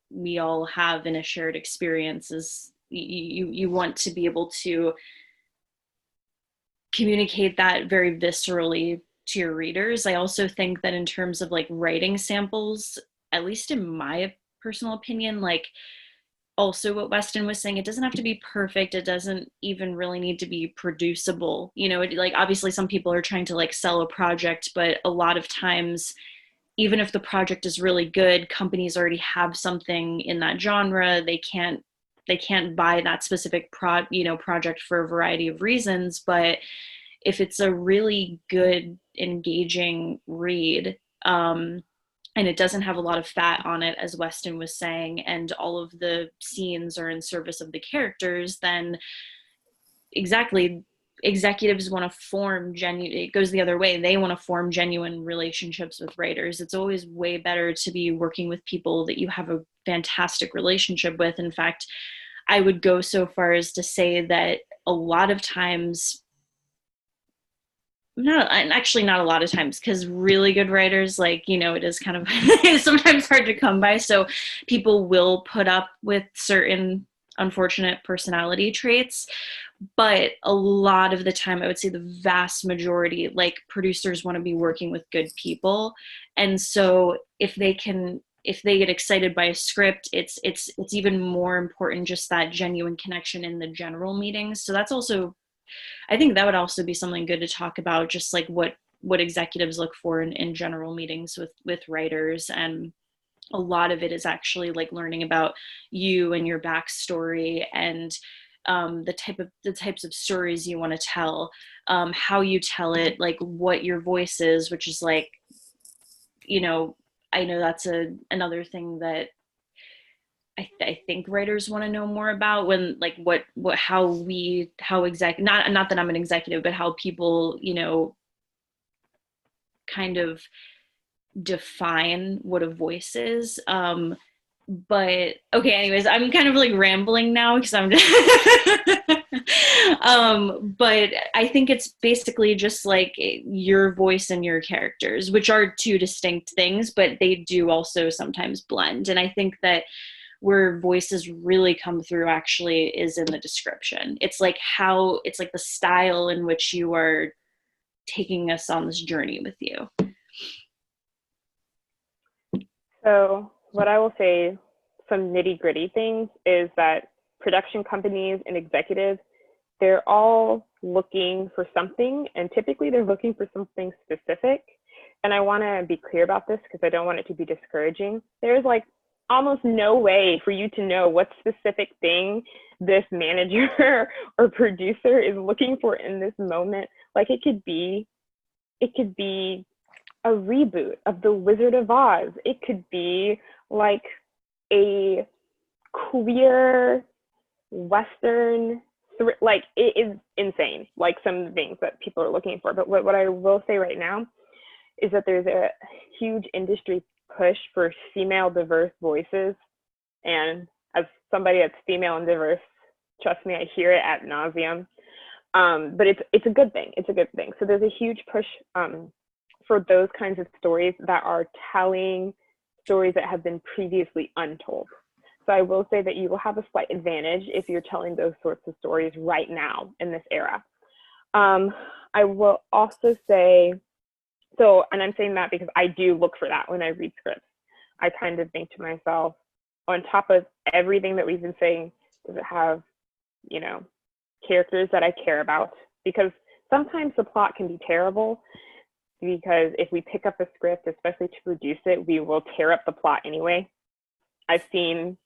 we all have in a shared experience. Is you want to be able to communicate that very viscerally to your readers. I also think that in terms of like writing samples, at least in my personal opinion, like also what Weston was saying, it doesn't have to be perfect. It doesn't even really need to be producible. You know, like obviously some people are trying to like sell a project, but a lot of times, even if the project is really good, companies already have something in that genre. They can't, can't buy that specific project for a variety of reasons. But if it's a really good, engaging read, and it doesn't have a lot of fat on it, as Weston was saying, and all of the scenes are in service of the characters, then exactly, executives want to form it goes the other way. They want to form genuine relationships with writers. It's always way better to be working with people that you have a fantastic relationship with. In fact, I would go so far as to say that a lot of times, not a lot of times, because really good writers, it is kind of it's sometimes hard to come by. So people will put up with certain unfortunate personality traits. But a lot of the time, I would say the vast majority, producers want to be working with good people. And so if they get excited by a script, it's even more important, just that genuine connection in the general meetings. So that's also, I think that would also be something good to talk about, just what executives look for in general meetings with writers. And a lot of it is actually learning about you and your backstory, and the types of stories you want to tell, how you tell it, what your voice is, which is I know that's another thing that I think writers want to know more about, when not that I'm an executive, but how people, kind of define what a voice is. But okay, anyways, I'm kind of rambling now because I'm but I think it's basically just your voice and your characters, which are two distinct things, but they do also sometimes blend. And I think that where voices really come through actually is in the description. It's the style in which you are taking us on this journey with you. So what I will say, some nitty-gritty things, is that production companies and executives, they're all looking for something, and typically they're looking for something specific. And I want to be clear about this because I don't want it to be discouraging. There's almost no way for you to know what specific thing this manager or producer is looking for in this moment. It could be a reboot of The Wizard of Oz. It could be a queer Western, it is insane, some of the things that people are looking for. But what I will say right now is that there's a huge industry push for female diverse voices. And as somebody that's female and diverse, trust me, I hear it ad nauseum. But it's a good thing. It's a good thing. So there's a huge push for those kinds of stories that are telling stories that have been previously untold. So I will say that you will have a slight advantage if you're telling those sorts of stories right now in this era. I will also say, and I'm saying that because I do look for that when I read scripts. I kind of think to myself, on top of everything that we've been saying, does it have, characters that I care about? Because sometimes the plot can be terrible, because if we pick up a script, especially to produce it, we will tear up the plot anyway. I've seen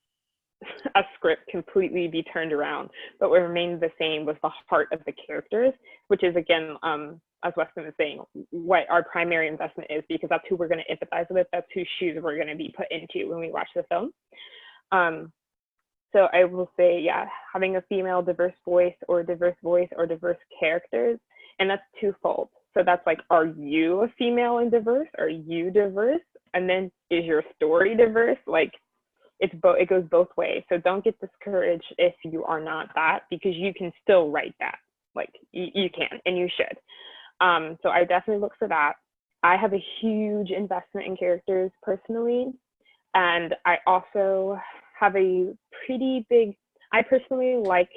a script completely be turned around, but what remained the same was the heart of the characters, which is, again, as Weston was saying, what our primary investment is, because that's who we're going to empathize with. That's whose shoes we're going to be put into when we watch the film. So I will say, yeah, having a female diverse voice or diverse characters, and that's twofold. So that's are you a female and diverse? Are you diverse? And then is your story diverse? It goes both ways. So don't get discouraged if you are not that, because you can still write that. You can, and you should. So I definitely look for that. I have a huge investment in characters personally. And I also have a pretty big, I personally like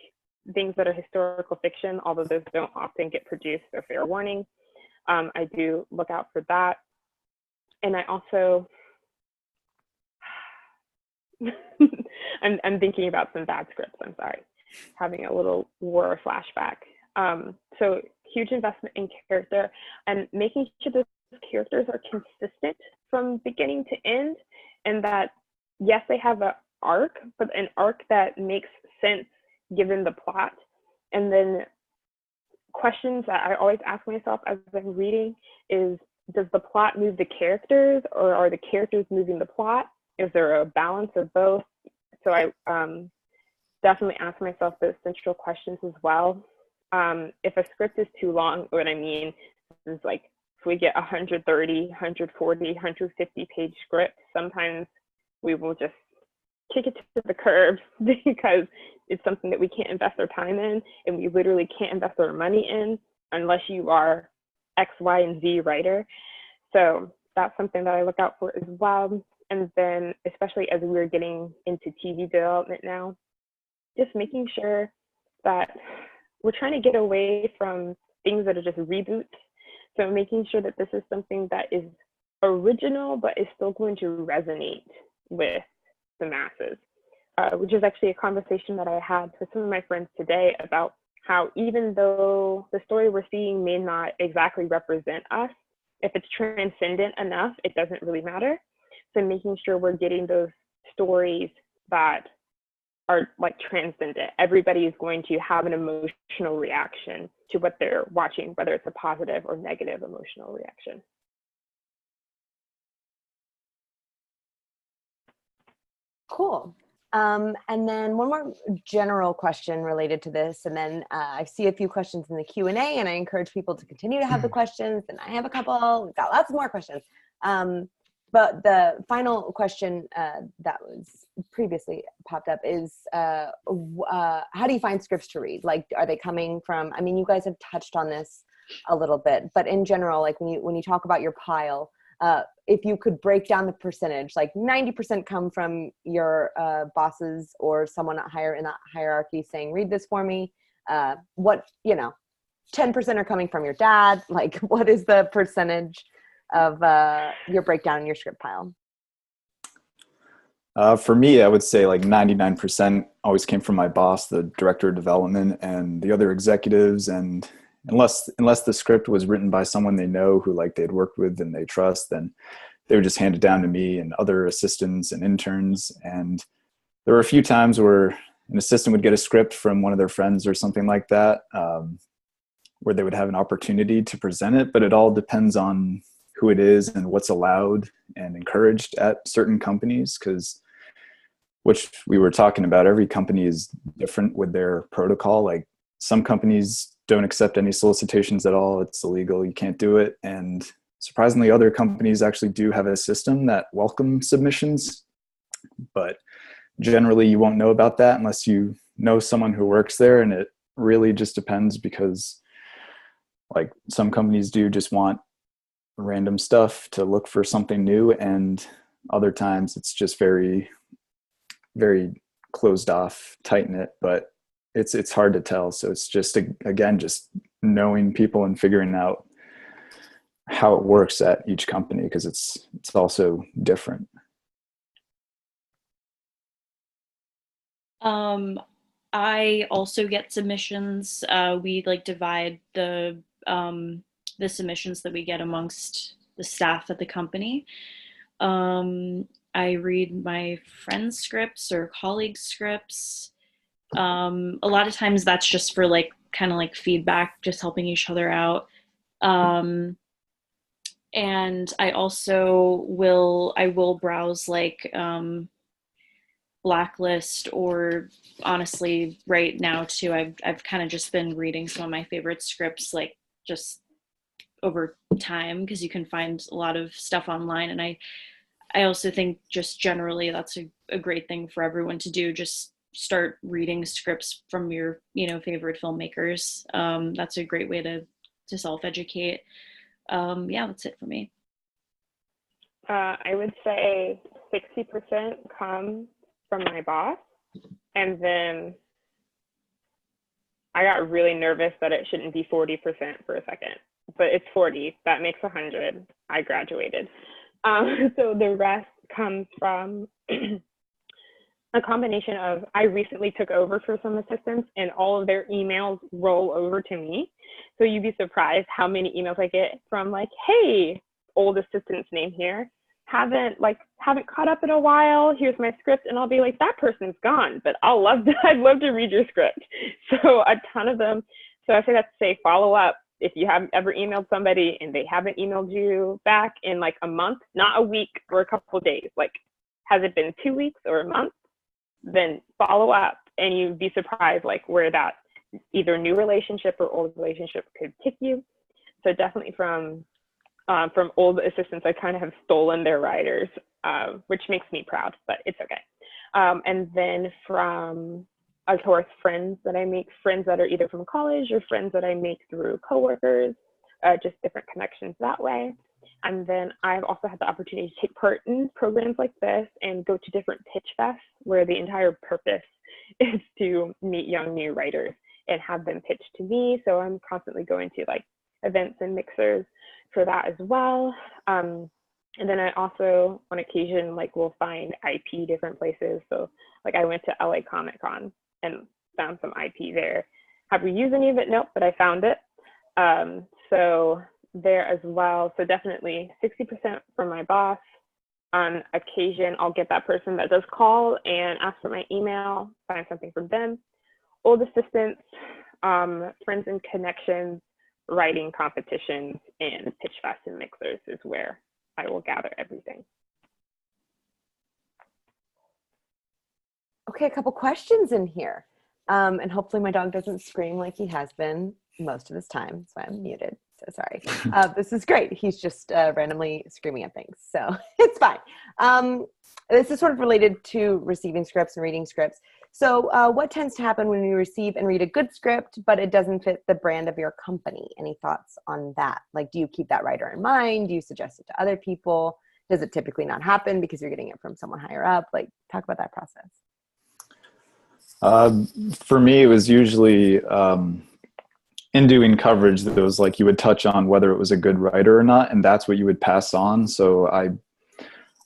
things that are historical fiction, although those don't often get produced, so fair warning. I do look out for that. And I also, I'm thinking about some bad scripts, I'm sorry, having a little war flashback. So huge investment in character and making sure those characters are consistent from beginning to end, and that, yes, they have an arc, but an arc that makes sense given the plot. And then questions that I always ask myself as I'm reading is, does the plot move the characters, or are the characters moving the plot? Is there a balance of both? So I definitely ask myself those central questions as well. If a script is too long, what I mean is, like, if we get 130, 140, 150 page script, sometimes we will just kick it to the curb because it's something that we can't invest our time in, and we literally can't invest our money in unless you are X, Y, and Z writer. So that's something that I look out for as well. And then, especially as we're getting into TV development now, just making sure that we're trying to get away from things that are just reboots. So making sure that this is something that is original, but is still going to resonate with the masses, which is actually a conversation that I had with some of my friends today about how, even though the story we're seeing may not exactly represent us, if it's transcendent enough, it doesn't really matter. So making sure we're getting those stories that are like transcendent. Everybody is going to have an emotional reaction to what they're watching, whether it's a positive or negative emotional reaction. Cool. And then one more general question related to this, and then I see a few questions in the Q&A, and I encourage people to continue to have the questions, and I have a couple. We've got lots more questions. But the final question that was previously popped up is, how do you find scripts to read? Like, are they coming from, I mean, you guys have touched on this a little bit, but in general, like when you talk about your pile, if you could break down the percentage, like 90% come from your bosses or someone higher in that hierarchy saying, read this for me. 10% are coming from your dad. Like, what is the percentage of your breakdown in your script pile? For me, I would say like 99% always came from my boss, the director of development, and the other executives. And unless the script was written by someone they know who, like, they'd worked with and they trust, then they would just hand it down to me and other assistants and interns. And there were a few times where an assistant would get a script from one of their friends or something like that, where they would have an opportunity to present it, but it all depends on who it is and what's allowed and encouraged at certain companies, because, which we were talking about, every company is different with their protocol. Like, some companies don't accept any solicitations at all. It's illegal. You can't do it. And surprisingly, other companies actually do have a system that welcomes submissions, but generally you won't know about that unless you know someone who works there. And it really just depends, because, like, some companies do just want random stuff to look for something new, and other times it's just very, very closed off, tight knit, but it's hard to tell. So it's just, again, just knowing people and figuring out how it works at each company, because it's also different. I also get submissions. We divide the submissions that we get amongst the staff at the company. I read my friends' scripts or colleagues' scripts. A lot of times that's just for kind of feedback, just helping each other out. And I also will browse Blacklist, or honestly right now too, I've kind of just been reading some of my favorite scripts just over time, because you can find a lot of stuff online. And I also think just generally that's a great thing for everyone to do. Just start reading scripts from your favorite filmmakers. That's a great way to self-educate. Yeah, that's it for me. I would say 60% come from my boss, and then I got really nervous that it shouldn't be 40% for a second, but it's 40. That makes 100. I graduated. So the rest comes from a combination of, I recently took over for some assistants, and all of their emails roll over to me. So you'd be surprised how many emails I get from hey, old assistant's name here. haven't caught up in a while. Here's my script. And I'll be like, that person's gone, but I'd love to read your script. So a ton of them. So I say that to say, follow up. If you haven't ever emailed somebody and they haven't emailed you back in like a month, not a week or a couple of days, like, has it been 2 weeks or a month? Then follow up, and you'd be surprised like where that either new relationship or old relationship could take you. So definitely from old assistants, I kind of have stolen their writers, which makes me proud, but it's okay. And then from, of course, friends that I make, friends that are either from college or friends that I make through coworkers, just different connections that way. And then I've also had the opportunity to take part in programs like this and go to different pitch fests where the entire purpose is to meet young new writers and have them pitch to me. So I'm constantly going to like events and mixers for that as well. And then I also, on occasion, like will find IP different places. So like I went to LA Comic Con and found some IP there. Have we used any of it? Nope, but I found it. So there as well. So definitely 60% from my boss. On occasion, I'll get that person that does call and ask for my email, find something from them. Old assistants, friends and connections, writing competitions, and pitch fests and mixers is where I will gather everything. Okay, a couple questions in here. And hopefully my dog doesn't scream like he has been most of this time, so I'm muted. So sorry. This is great. He's just randomly screaming at things, so it's fine. This is sort of related to receiving scripts and reading scripts. So what tends to happen when you receive and read a good script, but it doesn't fit the brand of your company? Any thoughts on that? Like, do you keep that writer in mind? Do you suggest it to other people? Does it typically not happen because you're getting it from someone higher up? Like, talk about that process. For me, it was usually in doing coverage that was like you would touch on whether it was a good writer or not, and that's what you would pass on. So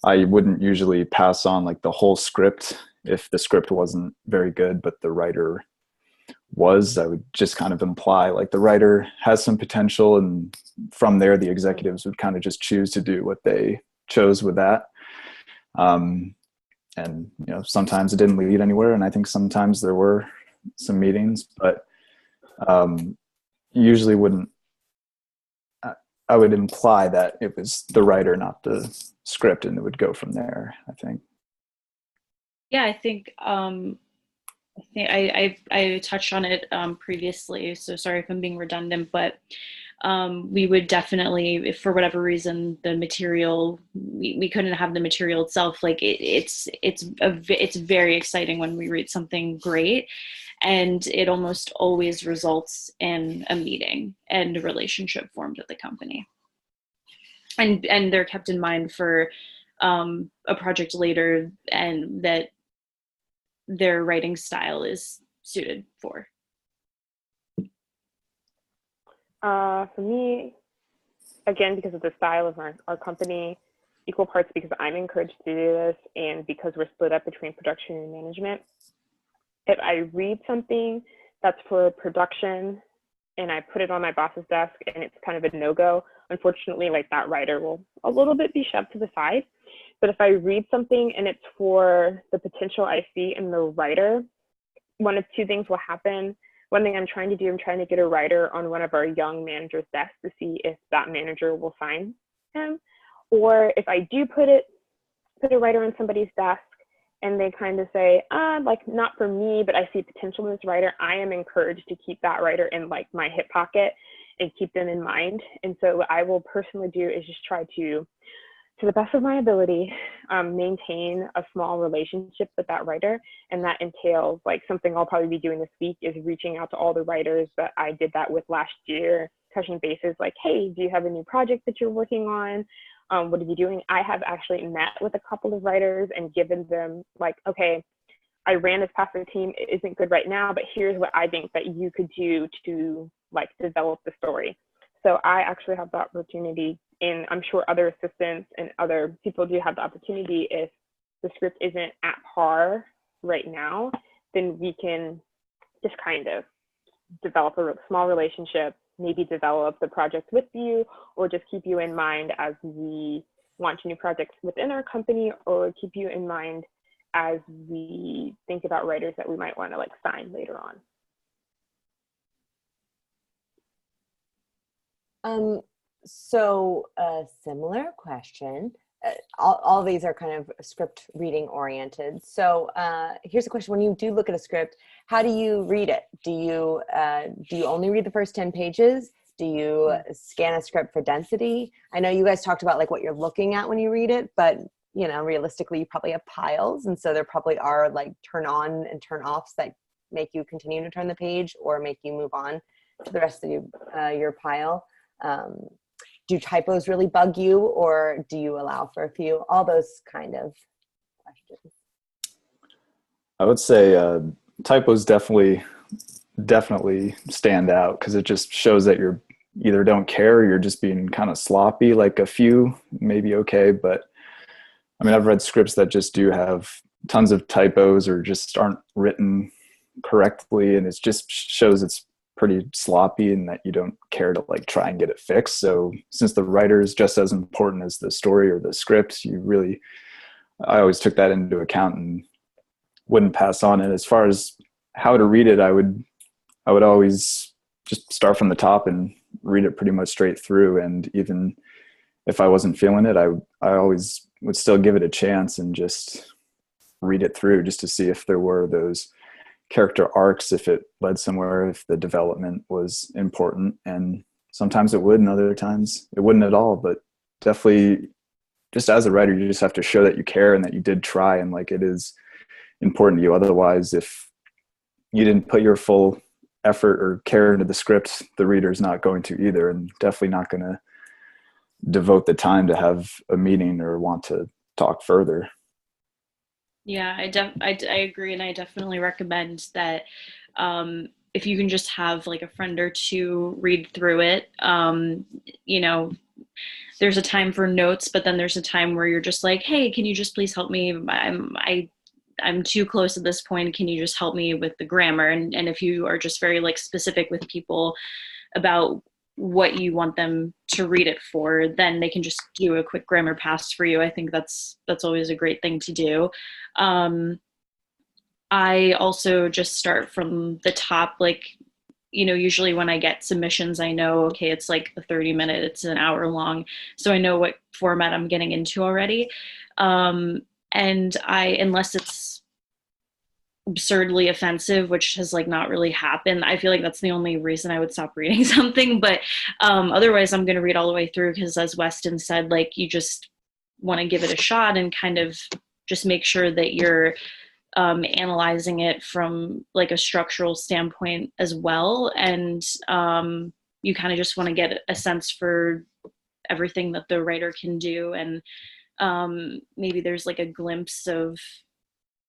I wouldn't usually pass on like the whole script if the script wasn't very good, but the writer was. I would just kind of imply like the writer has some potential, and from there the executives would kind of just choose to do what they chose with that. And you know, sometimes it didn't lead anywhere, and I think sometimes there were some meetings, but usually wouldn't. I would imply that it was the writer, not the script, and it would go from there, I think. Yeah, I think I touched on it previously, so sorry if I'm being redundant, but we would definitely, if for whatever reason the material, we couldn't have the material itself, like it's very exciting when we read something great, and it almost always results in a meeting and a relationship formed at the company, and they're kept in mind for a project later, and that their writing style is suited for. For me, again, because of the style of our company, equal parts because I'm encouraged to do this and because we're split up between production and management. If I read something that's for production and I put it on my boss's desk and it's kind of a no-go, unfortunately, like that writer will a little bit be shoved to the side. But if I read something and it's for the potential I see in the writer, one of two things will happen. One thing I'm trying to get a writer on one of our young managers' desks to see if that manager will sign him. Or if I do put a writer on somebody's desk and they kind of say, like not for me, but I see potential in this writer, I am encouraged to keep that writer in like my hip pocket and keep them in mind. And so what I will personally do is just try to the best of my ability, maintain a small relationship with that writer. And that entails like something I'll probably be doing this week is reaching out to all the writers that I did that with last year, touching bases like, hey, do you have a new project that you're working on? What are you doing? I have actually met with a couple of writers and given them like, okay, I ran this past the team. It isn't good right now, but here's what I think that you could do to like develop the story. So I actually have the opportunity, and I'm sure other assistants and other people do have the opportunity, if the script isn't at par right now, then we can just kind of develop a small relationship, maybe develop the project with you, or just keep you in mind as we launch new projects within our company or keep you in mind as we think about writers that we might want to like sign later on? So a similar question. All these are kind of script reading oriented. So here's a question: when you do look at a script, how do you read it? Do you only read the first 10 pages? Do you scan a script for density? I know you guys talked about like what you're looking at when you read it, but you know, realistically, you probably have piles, and so there probably are like turn on and turn offs that make you continue to turn the page or make you move on to the rest of your pile. Do typos really bug you, or do you allow for a few? All those kind of questions. I would say typos definitely stand out because it just shows that you're either don't care or you're just being kind of sloppy. Like a few maybe okay, but I mean, I've read scripts that just do have tons of typos or just aren't written correctly, and it just shows it's pretty sloppy and that you don't care to like try and get it fixed. So since the writer is just as important as the story or the script, I always took that into account and wouldn't pass on it. As far as how to read it, I would always just start from the top and read it pretty much straight through. And even if I wasn't feeling it, I always would still give it a chance and just read it through just to see if there were those character arcs, if it led somewhere, if the development was important. And sometimes it would, and other times it wouldn't at all. But definitely, just as a writer, you just have to show that you care and that you did try and like it is important to you. Otherwise, if you didn't put your full effort or care into the script, the reader's not going to either, and definitely not going to devote the time to have a meeting or want to talk further. Yeah, I agree, and I definitely recommend that if you can just have like a friend or two read through it. You know, there's a time for notes, but then there's a time where you're just like, hey, can you just please help me? I'm too close at this point. Can you just help me with the grammar? And if you are just very like specific with people about what you want them to read it for, then they can just do a quick grammar pass for you. I think that's always a great thing to do. I also just start from the top, like, you know, usually when I get submissions, I know, okay, it's like a 30-minute, it's an hour long. So I know what format I'm getting into already. And unless it's absurdly offensive, which has like not really happened, I feel like that's the only reason I would stop reading something. But otherwise I'm going to read all the way through, because as Weston said, like you just want to give it a shot and kind of just make sure that you're analyzing it from like a structural standpoint as well. And you kind of just want to get a sense for everything that the writer can do. And maybe there's like a glimpse of,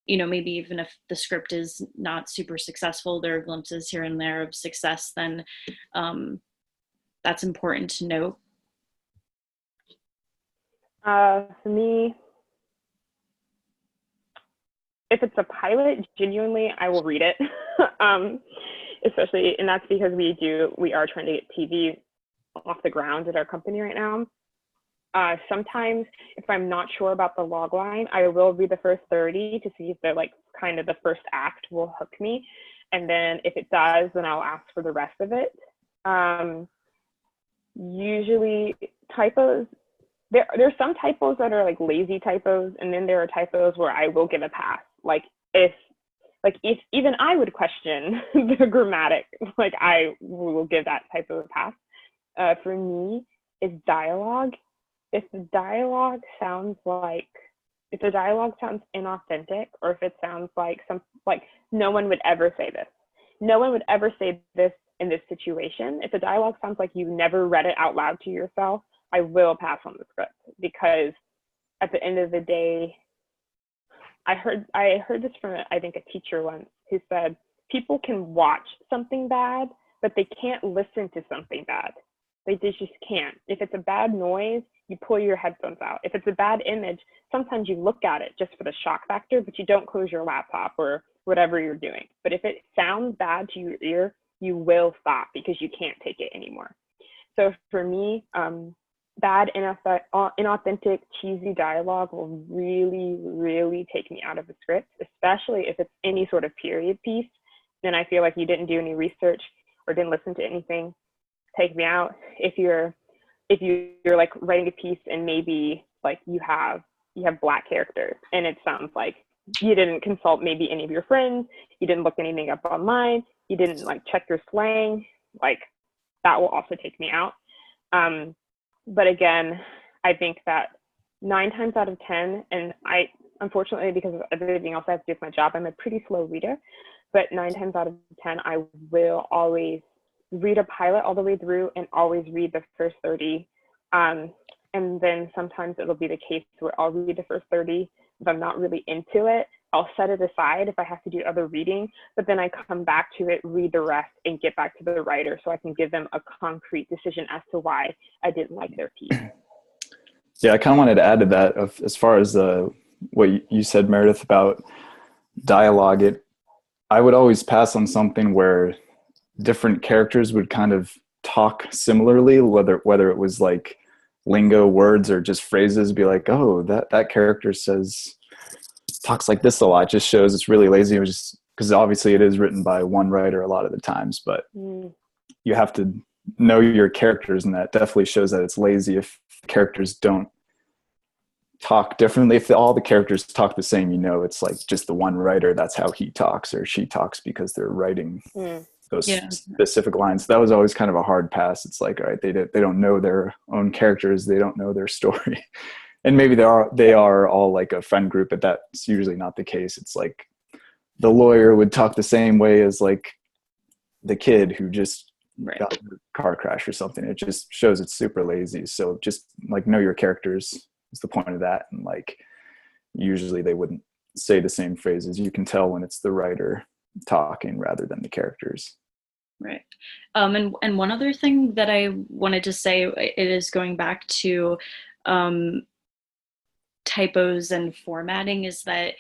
you know, maybe even if the script is not super successful, there are glimpses here and there of success, then that's important to note. For me, if it's a pilot, genuinely, I will read it. Especially, and that's because we are trying to get TV off the ground at our company right now. Sometimes if I'm not sure about the log line, I will read the first 30 to see if they're like kind of the first act will hook me. And then if it does, then I'll ask for the rest of it. Usually typos, there's some typos that are like lazy typos, and then there are typos where I will give a pass. Like if even I would question the grammatic, like I will give that type of a pass. For me, it's dialogue. If the dialogue sounds inauthentic, or if it sounds like no one would ever say this. No one would ever say this in this situation. If the dialogue sounds like you never read it out loud to yourself, I will pass on the script, because at the end of the day, I heard this from I think a teacher once who said people can watch something bad, but they can't listen to something bad. They just can't. If it's a bad noise, you pull your headphones out. If it's a bad image, sometimes you look at it just for the shock factor, but you don't close your laptop or whatever you're doing. But if it sounds bad to your ear, you will stop because you can't take it anymore. So for me, bad, inauthentic, cheesy dialogue will really, really take me out of the script, especially if it's any sort of period piece. Then I feel like you didn't do any research or didn't listen to anything. Take me out. If you're like writing a piece and maybe like you have Black characters and it sounds like you didn't consult maybe any of your friends, you didn't look anything up online, you didn't like check your slang, like that will also take me out. But again, I think that 9 times out of 10, and I, unfortunately, because of everything else I have to do with my job, I'm a pretty slow reader, but 9 times out of 10, I will always read a pilot all the way through and always read the first 30. And then sometimes it'll be the case where I'll read the first 30. If I'm not really into it, I'll set it aside if I have to do other reading, but then I come back to it, read the rest, and get back to the writer so I can give them a concrete decision as to why I didn't like their piece. Yeah, I kind of wanted to add to that as far as what you said, Meredith, about dialogue. I would always pass on something where different characters would kind of talk similarly, whether it was like lingo, words, or just phrases. Be like, oh, that character talks like this a lot. Just shows it's really lazy. It was just because obviously it is written by one writer a lot of the times, but you have to know your characters, and that definitely shows that it's lazy if characters don't talk differently. If all the characters talk the same, it's like just the one writer, that's how he talks or she talks because they're writing those specific lines. That was always kind of a hard pass. It's like, all right, they don't know their own characters, they don't know their story. And maybe they are all like a friend group, but that's usually not the case. It's like the lawyer would talk the same way as like the kid who just got in a car crash or something. It just shows it's super lazy. So just like know your characters is the point of that. And like usually they wouldn't say the same phrases. You can tell when it's the writer talking rather than the characters. Right. And one other thing that I wanted to say, it is going back to typos and formatting, is that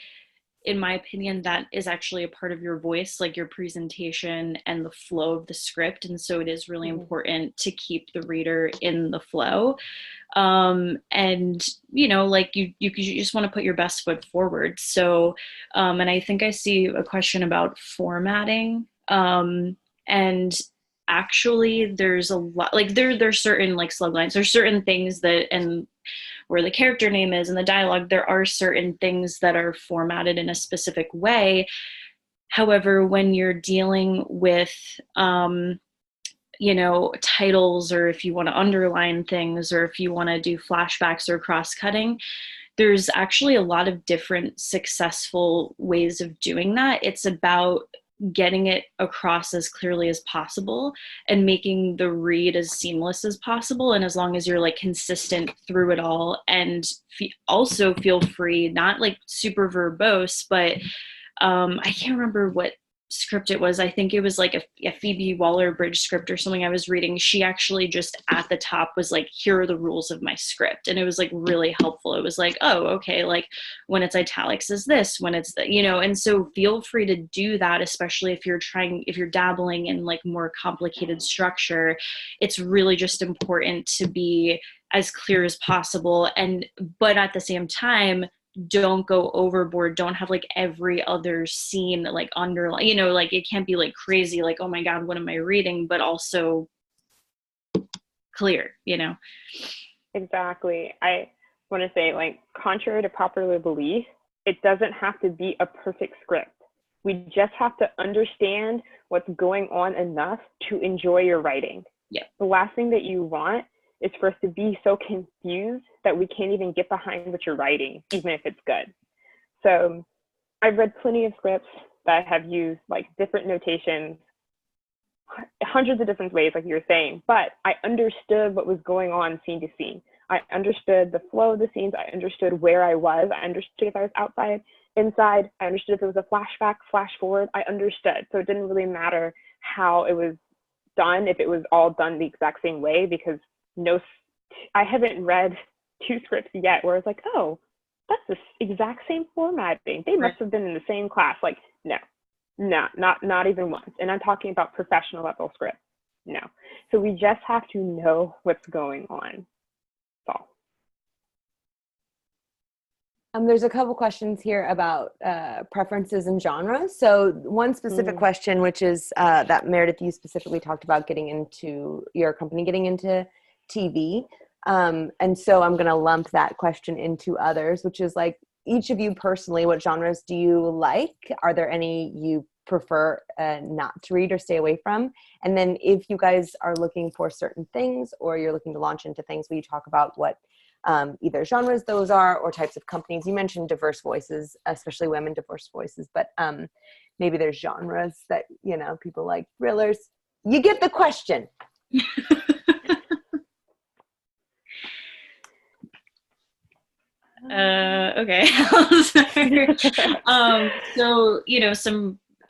in my opinion that is actually a part of your voice, like your presentation and the flow of the script, and so it is really important to keep the reader in the flow. And like you just want to put your best foot forward. So and I think I see a question about formatting, and actually there's a lot, like there's certain like slug lines, there's certain things that, and where the character name is and the dialogue, there are certain things that are formatted in a specific way. However, when you're dealing with titles, or if you want to underline things, or if you want to do flashbacks or cross-cutting, there's actually a lot of different successful ways of doing that. It's about getting it across as clearly as possible and making the read as seamless as possible. And as long as you're like consistent through it all, and also feel free, not like super verbose, but I can't remember what script it was. I think it was like a Phoebe Waller-Bridge script or something I was reading. She actually just at the top was like, here are the rules of my script. And it was like really helpful. It was like, oh, okay, like when it's italics is this, when it's the, and so feel free to do that, especially if you're dabbling in like more complicated structure. It's really just important to be as clear as possible. But at the same time, don't go overboard. Don't have like every other scene like underline, like it can't be like crazy, like, oh my God, what am I reading? But also clear, Exactly. I want to say, like, contrary to popular belief, it doesn't have to be a perfect script. We just have to understand what's going on enough to enjoy your writing. Yeah. The last thing that you want is for us to be so confused that we can't even get behind what you're writing, even if it's good. So I've read plenty of scripts that have used like different notations, hundreds of different ways, like you were saying, but I understood what was going on scene to scene. I understood the flow of the scenes. I understood where I was. I understood if I was outside, inside. I understood if it was a flashback, flash forward. I understood. So it didn't really matter how it was done, if it was all done the exact same way, because I haven't read 2 scripts yet where it's like, oh, that's the exact same formatting. They must have been in the same class. Like, no, not even once. And I'm talking about professional level scripts. No. So we just have to know what's going on. There's a couple questions here about preferences and genres. So one specific question, which is that Meredith, you specifically talked about getting into your company, getting into TV. And so I'm going to lump that question into others, which is like, each of you personally, what genres do you like? Are there any you prefer not to read or stay away from? And then if you guys are looking for certain things or you're looking to launch into things, will you talk about what either genres those are or types of companies? You mentioned diverse voices, especially women diverse voices, but maybe there's genres that, you know, people like thrillers. You get the question. Okay. So, you know,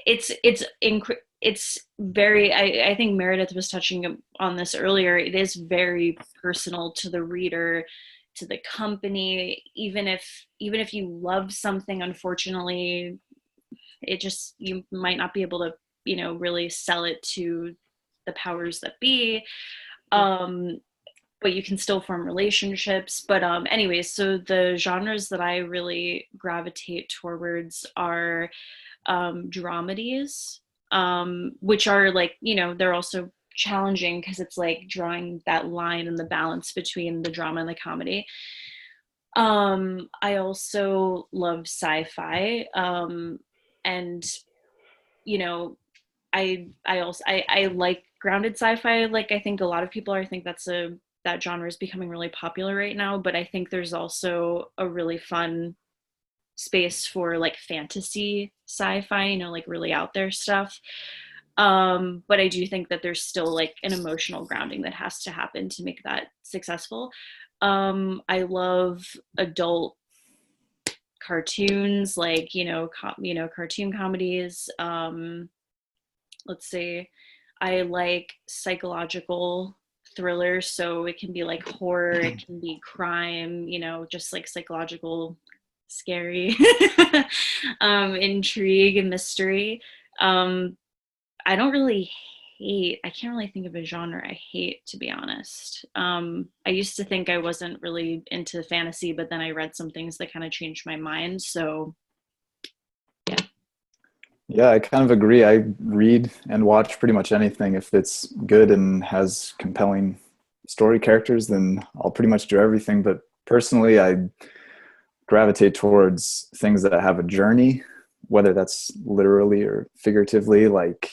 it's very, I think Meredith was touching on this earlier. It is very personal to the reader, to the company. Even if you love something, unfortunately, you might not be able to, you know, really sell it to the powers that be. But you can still form relationships. But anyways, so the genres that I really gravitate towards are dramedies, which are like, you know, they're also challenging because it's like drawing that line and the balance between the drama and the comedy. I also love sci-fi, and you know, I like grounded sci-fi. Like I think a lot of people are, I think that genre is becoming really popular right now, but I think there's also a really fun space for like fantasy sci-fi, you know, like really out there stuff. But I do think that there's still like an emotional grounding that has to happen to make that successful. I love adult cartoons, like, you know, cartoon comedies. Let's see, I like psychological thrillers, so it can be like horror, it can be crime, you know, just like psychological, scary, intrigue and mystery. I don't really I can't really think of a genre I hate, to be honest. I used to think I wasn't really into fantasy, but then I read some things that kind of changed my mind. So, yeah. Yeah, I kind of agree. I read and watch pretty much anything. If it's good and has compelling story characters, then I'll pretty much do everything. But personally, I gravitate towards things that have a journey, whether that's literally or figuratively. Like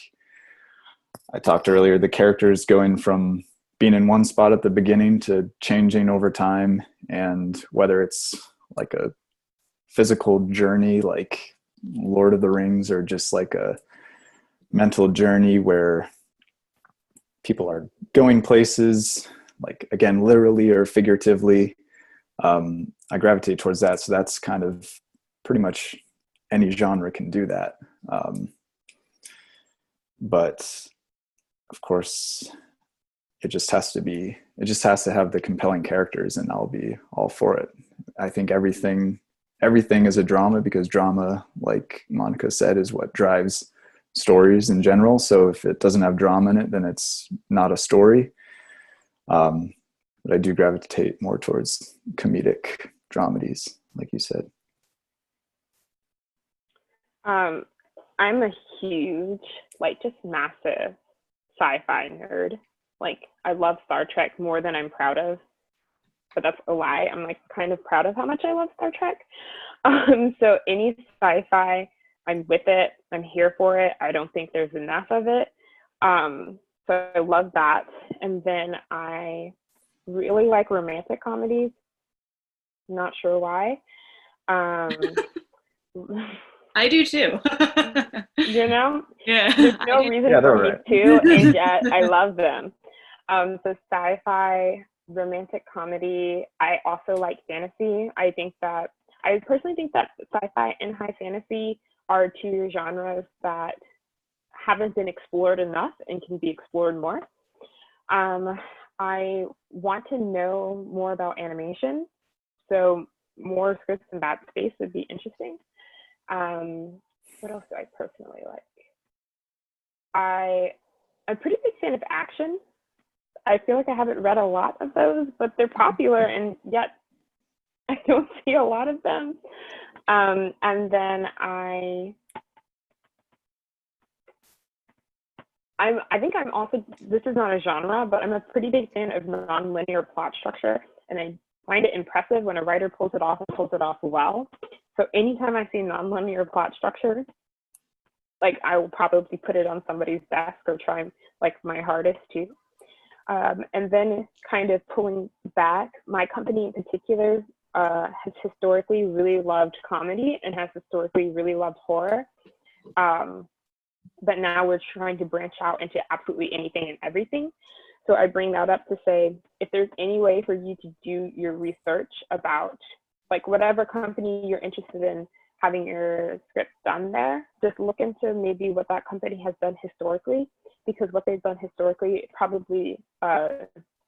I talked earlier, the characters going from being in one spot at the beginning to changing over time, and whether it's like a physical journey like Lord of the Rings, or just like a mental journey where people are going places, like again, literally or figuratively. I gravitate towards that. So that's kind of pretty much any genre can do that. But of course, it just has to have the compelling characters, and I'll be all for it. I think everything is a drama, because drama, like Monica said, is what drives stories in general. So if it doesn't have drama in it, then it's not a story. But I do gravitate more towards comedic dramedies, like you said. I'm a huge, like, just massive sci-fi nerd. Like, I love Star Trek more than I'm proud of, but that's a lie. I'm like kind of proud of how much I love Star Trek. So any sci-fi, I'm with it. I'm here for it. I don't think there's enough of it. So I love that. And then I really like romantic comedies. Not sure why. I do too. You know? Yeah. There's no reason for me to, and yet I love them. So sci-fi, romantic comedy. I also like fantasy. I personally think that sci-fi and high fantasy are two genres that haven't been explored enough and can be explored more. I want to know more about animation, so more scripts in that space would be interesting. What else do I personally like? I'm a pretty big fan of action. I feel like I haven't read a lot of those, but they're popular, and yet I don't see a lot of them. And then I think I'm also, this is not a genre, but I'm a pretty big fan of non-linear plot structure, and I find it impressive when a writer pulls it off and pulls it off well. So anytime I see non-linear plot structure, like I will probably put it on somebody's desk or try like my hardest to. And then kind of pulling back, my company in particular has historically really loved comedy and has historically really loved horror. But now we're trying to branch out into absolutely anything and everything. So I bring that up to say, if there's any way for you to do your research about like whatever company you're interested in having your script done there, just look into maybe what that company has done historically, because what they've done historically probably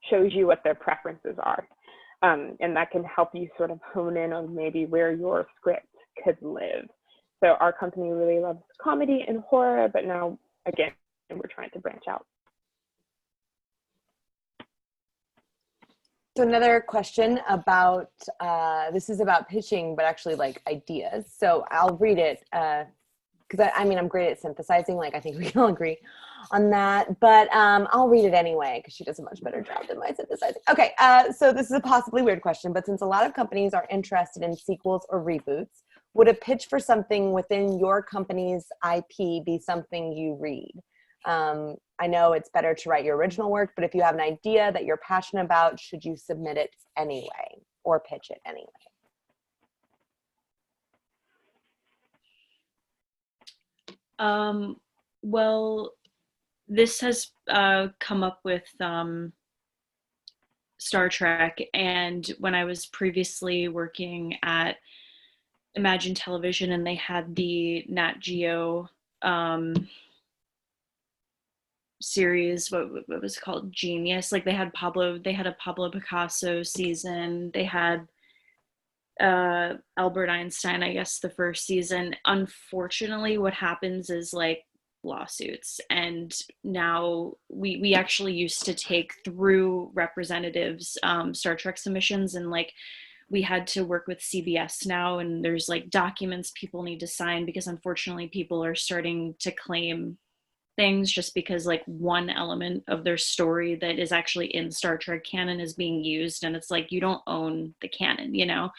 shows you what their preferences are. And that can help you sort of hone in on maybe where your script could live. So our company really loves comedy and horror, but now, again, we're trying to branch out. So another question about, this is about pitching, but actually like ideas. So I'll read it because I mean, I'm great at synthesizing. Like I think we can all agree on that, but I'll read it anyway because she does a much better job than my synthesizing. Okay, so this is a possibly weird question, but since a lot of companies are interested in sequels or reboots, would a pitch for something within your company's IP be something you read? I know it's better to write your original work, but if you have an idea that you're passionate about, should you submit it anyway or pitch it anyway? Well, this has come up with Star Trek, and when I was previously working at Imagine Television and they had the Nat Geo series, what was it called, Genius, like they had a Pablo Picasso season, they had Albert Einstein, I guess, the first season. Unfortunately, what happens is like lawsuits, and now we actually used to take through representatives Star Trek submissions, and like we had to work with CBS now, and there's like documents people need to sign because unfortunately people are starting to claim things just because like one element of their story that is actually in Star Trek canon is being used, and it's like you don't own the canon, you know.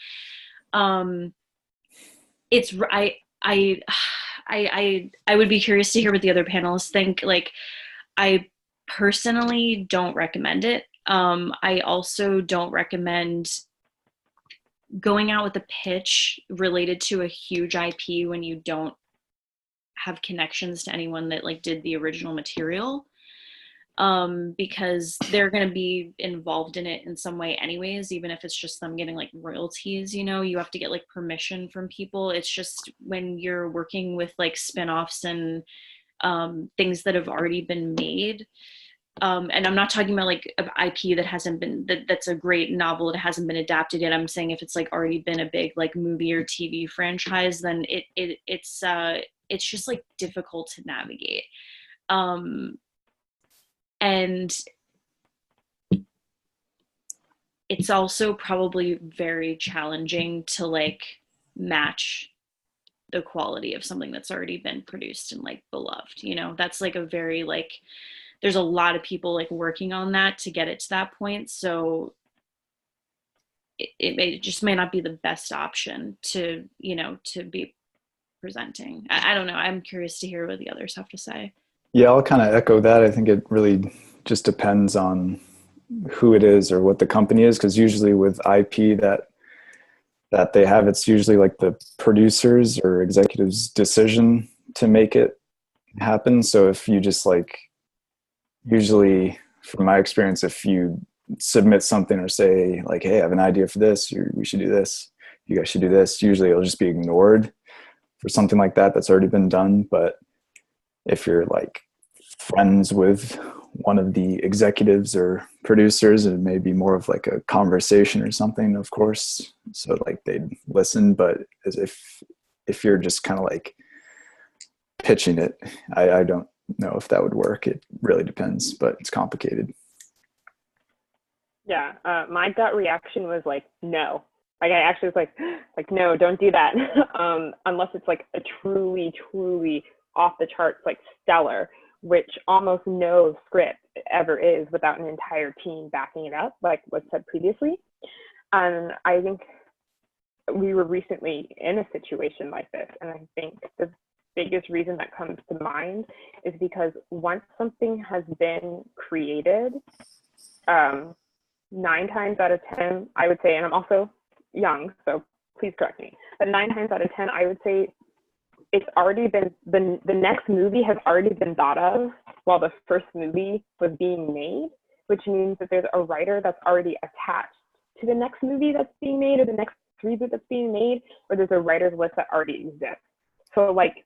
It's I would be curious to hear what the other panelists think. Like I personally don't recommend it. I also don't recommend going out with a pitch related to a huge IP when you don't have connections to anyone that like did the original material, because they're going to be involved in it in some way anyways, even if it's just them getting like royalties, you know. You have to get like permission from people. It's just when you're working with like spin-offs and things that have already been made, and I'm not talking about like an IP that hasn't been that's a great novel that hasn't been adapted yet. I'm saying if it's like already been a big like movie or TV franchise, then it's just like difficult to navigate, and it's also probably very challenging to like match the quality of something that's already been produced and like beloved, you know. That's like a very like, there's a lot of people like working on that to get it to that point. So it just may not be the best option to, you know, to be presenting. I don't know. I'm curious to hear what the others have to say. Yeah, I'll kind of echo that. I think it really just depends on who it is or what the company is, because usually with IP that they have, it's usually like the producers or executives' decision to make it happen. So if you just like, usually from my experience, if you submit something or say like, hey, I have an idea for this, we should do this, you guys should do this, usually it'll just be ignored for something like that that's already been done. But if you're like friends with one of the executives or producers, it may be more of like a conversation or something, of course, so like they'd listen. But as if you're just kind of like pitching it, I don't know if that would work. It really depends, but it's complicated. Yeah, my gut reaction was like, no. Like I actually was like, no, don't do that. Unless it's like a truly, truly off the charts, like stellar, which almost no script ever is without an entire team backing it up, like was said previously. And I think we were recently in a situation like this. And I think the biggest reason that comes to mind is because once something has been created, 9 times out of 10, I would say, and I'm also young, so please correct me, but 9 times out of 10, I would say it's already been, the next movie has already been thought of while the first movie was being made, which means that there's a writer that's already attached to the next movie that's being made or the next reboot that's being made, or there's a writer's list that already exists. So like,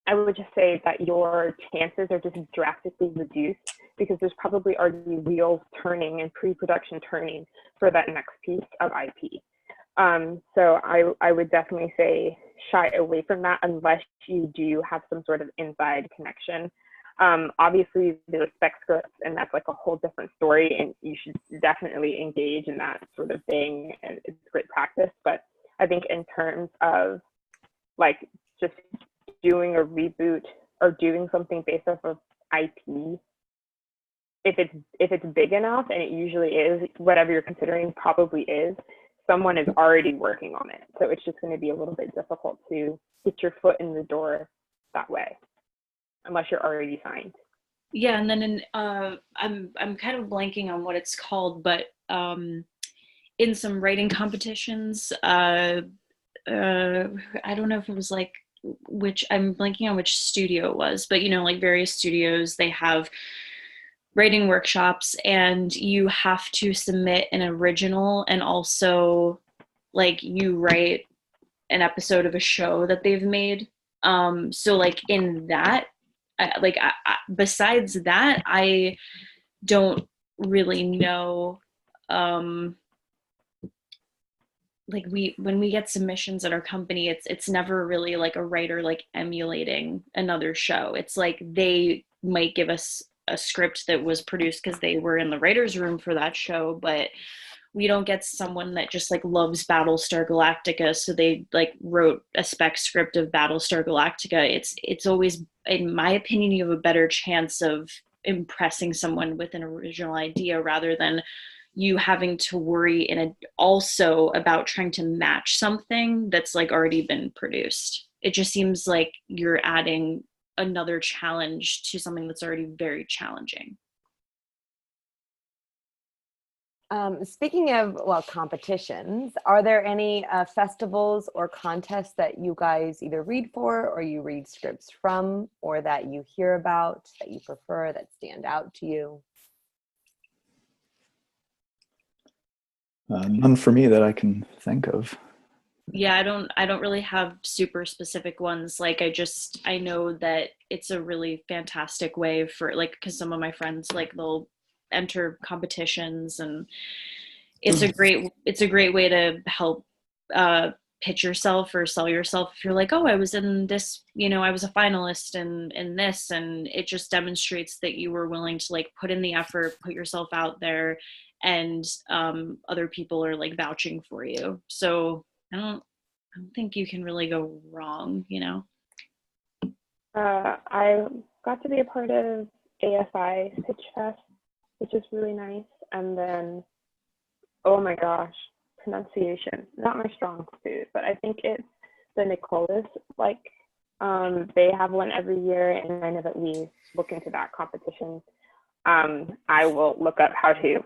I would just say that your chances are just drastically reduced because there's probably already wheels turning and pre-production turning for that next piece of IP. So I would definitely say shy away from that unless you do have some sort of inside connection. Obviously there's spec scripts and that's like a whole different story and you should definitely engage in that sort of thing and it's great practice. But I think in terms of like just doing a reboot or doing something based off of IP, if it's big enough, and it usually is, whatever you're considering probably is, someone is already working on it. So it's just going to be a little bit difficult to get your foot in the door that way, unless you're already signed. Yeah, and then I'm kind of blanking on what it's called, but in some writing competitions, I don't know if it was like which, I'm blanking on which studio it was, but you know, like various studios, they have writing workshops and you have to submit an original and also like you write an episode of a show that they've made. So like in that, besides that, I don't really know. Like when we get submissions at our company, it's never really like a writer like emulating another show. It's like they might give us a script that was produced because they were in the writer's room for that show, but we don't get someone that just like loves Battlestar Galactica, so they like wrote a spec script of Battlestar Galactica. It's always, in my opinion, you have a better chance of impressing someone with an original idea rather than you having to worry also about trying to match something that's like already been produced. It just seems like you're adding another challenge to something that's already very challenging. Speaking of, well, competitions, are there any festivals or contests that you guys either read for or you read scripts from or that you hear about that you prefer, that stand out to you? None for me that I can think of. Yeah, I don't really have super specific ones. Like I know that it's a really fantastic way for like, because some of my friends like they'll enter competitions and it's a great way to help pitch yourself or sell yourself. If you're like, oh, I was in this, you know, I was a finalist in this, and it just demonstrates that you were willing to like put in the effort, put yourself out there, and other people are like vouching for you. So I don't think you can really go wrong, you know. I got to be a part of AFI Pitch Fest, which is really nice. And then, oh my gosh, pronunciation, not my strong suit, but I think it's the Nicholas, like they have one every year, and I know that we look into that competition. I will look up how to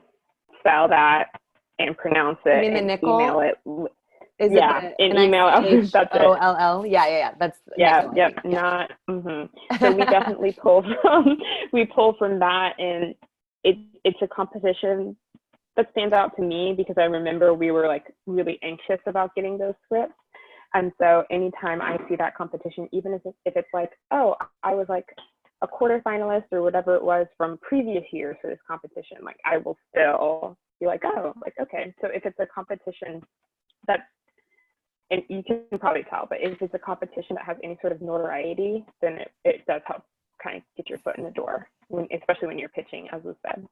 spell that and pronounce it. You mean the and nickel? email it. Is yeah, it and email it. That's it. OLL? Yeah. That's yeah, nickel, yep, yeah. not. So we definitely pull from that, and it's a competition that stands out to me because I remember we were like really anxious about getting those scripts. And so anytime I see that competition, even if it's like, oh, I was like a quarterfinalist or whatever it was from previous years for this competition, like I will still be like, oh, like, okay. So if it's a competition that's, and you can probably tell, but if it's a competition that has any sort of notoriety, then it does help kind of get your foot in the door, especially when you're pitching, as was said.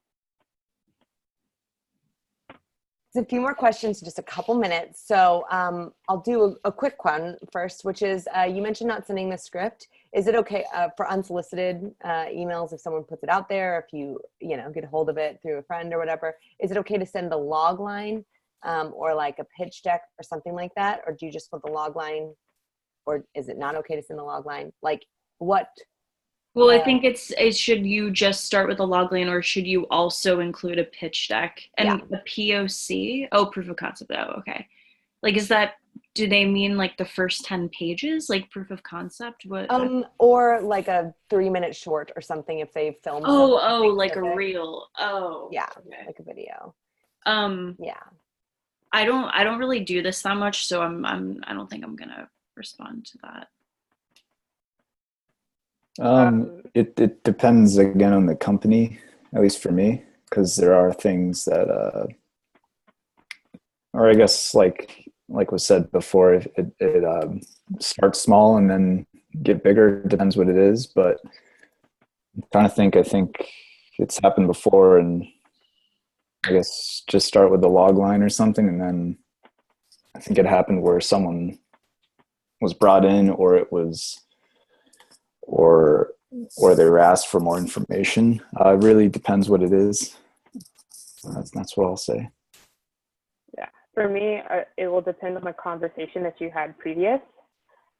a few more questions, just a couple minutes. So I'll do a quick one first, which is you mentioned not sending the script. Is it okay for unsolicited emails if someone puts it out there, if you get a hold of it through a friend or whatever? Is it okay to send the log line or like a pitch deck or something like that? Or do you just want the log line, or is it not okay to send the log line? Like what? Well, I think should you just start with a log line, or should you also include a pitch deck and the POC? Oh, proof of concept. Oh, okay. Like, do they mean like the first 10 pages, like proof of concept? What? Or like a 3-minute short or something if they filmed. Oh, like a reel. Oh, yeah, okay. Like a video. Yeah. I don't really do this that much, so I don't think I'm gonna respond to that. It depends again on the company, at least for me, because there are things that, or I guess like was said before, it starts small and then get bigger. It depends what it is, but I'm trying to think. I think it's happened before, and I guess just start with the log line or something, and then I think it happened where someone was brought in, or it was. Or they were asked for more information. It really depends what it is. That's what I'll say. Yeah, for me, it will depend on the conversation that you had previous.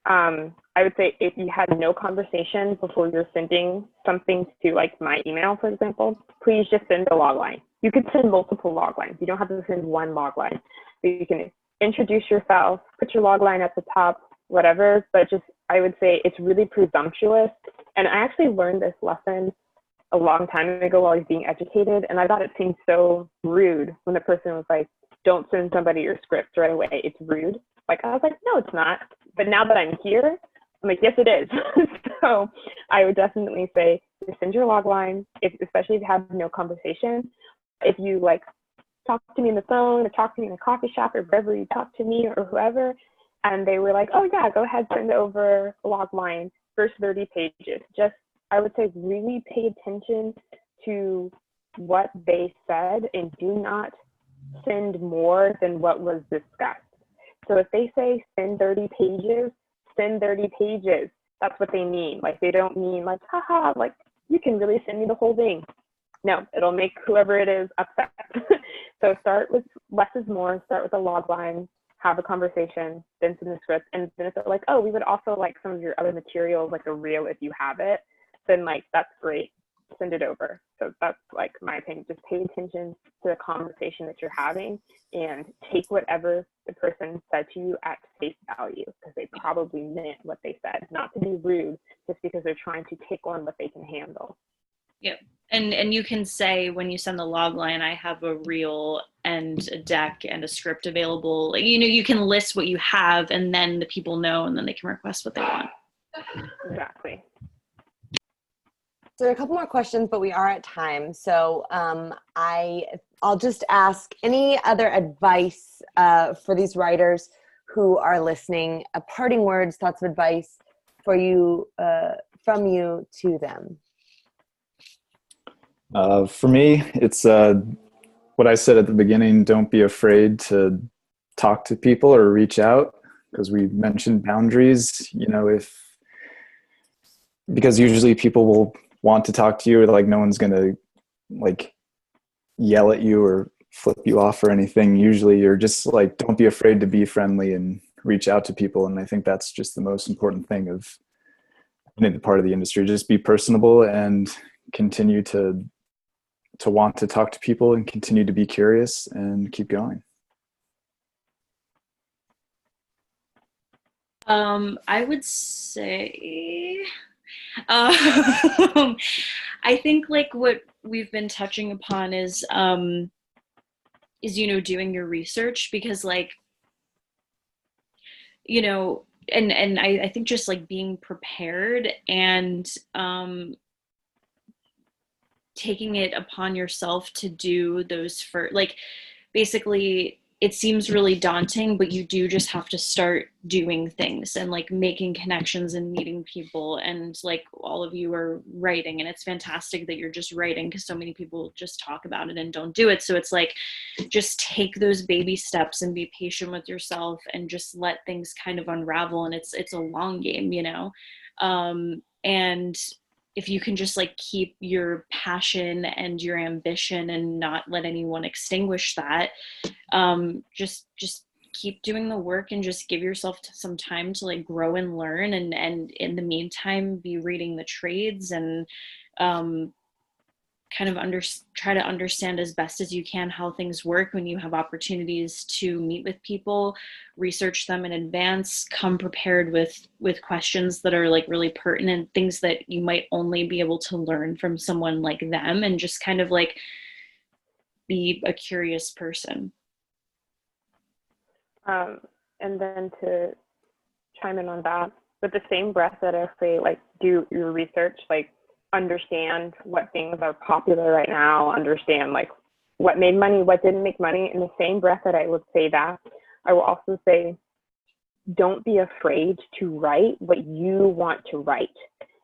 I would say if you had no conversation before you're sending something to like my email, for example, please just send a log line. You could send multiple log lines. You don't have to send one log line. You can introduce yourself, put your log line at the top, whatever, but just, I would say it's really presumptuous. And I actually learned this lesson a long time ago while I was being educated. And I thought it seemed so rude when the person was like, don't send somebody your script right away. It's rude. Like, I was like, no, it's not. But now that I'm here, I'm like, yes, it is. So I would definitely say, just send your log line, especially if you have no conversation. If you like talk to me on the phone or talk to me in a coffee shop or wherever you talk to me or whoever, and they were like, oh yeah, go ahead, send over a log line, first 30 pages. Just, I would say, really pay attention to what they said and do not send more than what was discussed. So if they say send 30 pages, send 30 pages. That's what they mean. Like, they don't mean like, haha, like you can really send me the whole thing. No, it'll make whoever it is upset. So start with less is more, start with a log line, have a conversation, then send the script. And then if they're like, oh, we would also like some of your other materials, like a reel if you have it, then like, that's great, send it over. So that's like my opinion, just pay attention to the conversation that you're having and take whatever the person said to you at face value, because they probably meant what they said, not to be rude just because they're trying to take on what they can handle. Yep. And you can say when you send the log line, I have a reel and a deck and a script available. Like, you can list what you have, and then the people know, and then they can request what they want. Exactly. So a couple more questions, but we are at time. So I'll just ask any other advice for these writers who are listening, parting words, thoughts of advice for you, from you to them. For me, it's what I said at the beginning. Don't be afraid to talk to people or reach out, because we mentioned boundaries. Because usually people will want to talk to you, like no one's gonna like yell at you or flip you off or anything. Usually you're just like, don't be afraid to be friendly and reach out to people. And I think that's just the most important thing of being part of the industry. Just be personable and continue to want to talk to people and continue to be curious and keep going. I would say, I think like what we've been touching upon is doing your research, because like, and I think just like being prepared and taking it upon yourself to do those for like, basically it seems really daunting, but you do just have to start doing things and like making connections and meeting people. And like all of you are writing, and it's fantastic that you're just writing, because so many people just talk about it and don't do it. So it's like, just take those baby steps and be patient with yourself and just let things kind of unravel. And it's a long game, you know? And if you can just like keep your passion and your ambition and not let anyone extinguish that, just keep doing the work and just give yourself some time to like grow and learn. And in the meantime, be reading the trades and kind of try to understand as best as you can how things work when you have opportunities to meet with people, research them in advance, come prepared with questions that are like really pertinent, things that you might only be able to learn from someone like them, and just kind of like be a curious person. And then to chime in on that, with the same breath that I say, like, do your research, like, understand what things are popular right now, understand like what made money, what didn't make money. In the same breath that I would say that, I will also say, don't be afraid to write what you want to write.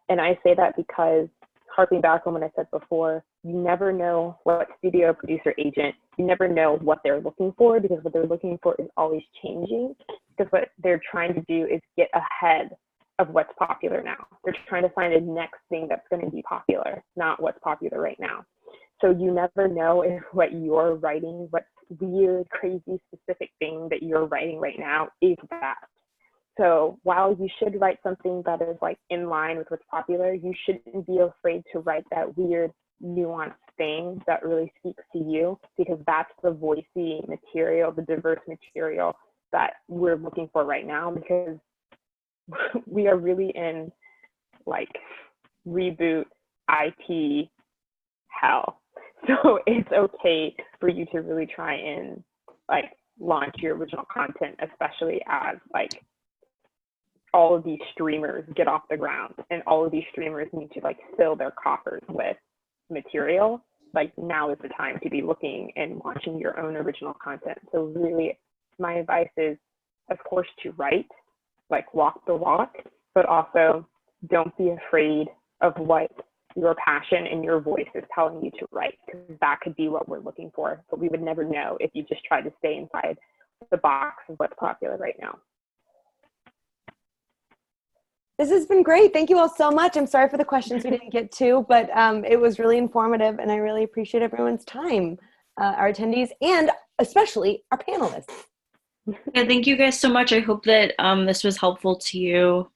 And I say that because, harping back on what I said before, you never know what studio, producer, agent, you never know what they're looking for, because what they're looking for is always changing, because what they're trying to do is get ahead of what's popular now. They're trying to find the next thing that's going to be popular, not what's popular right now. So you never know if what you're writing, what weird, crazy, specific thing that you're writing right now is that. So while you should write something that is like in line with what's popular, you shouldn't be afraid to write that weird, nuanced thing that really speaks to you, because that's the voicey material, the diverse material that we're looking for right now, because we are really in like reboot IT hell. So it's okay for you to really try and like launch your original content, especially as like all of these streamers get off the ground and all of these streamers need to like fill their coffers with material. Like, now is the time to be looking and launching your own original content. So really, my advice is, of course, to write, like walk the walk, but also don't be afraid of what your passion and your voice is telling you to write, because that could be what we're looking for, but we would never know if you just tried to stay inside the box of what's popular right now. This has been great. Thank you all so much. I'm sorry for the questions we didn't get to, but it was really informative, and I really appreciate everyone's time, our attendees, and especially our panelists. Yeah, thank you guys so much. I hope that this was helpful to you.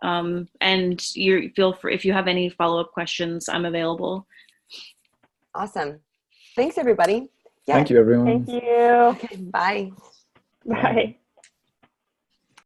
And you feel free, if you have any follow-up questions, I'm available. Awesome. Thanks, everybody. Yeah. Thank you, everyone. Thank you. Okay, bye. Bye.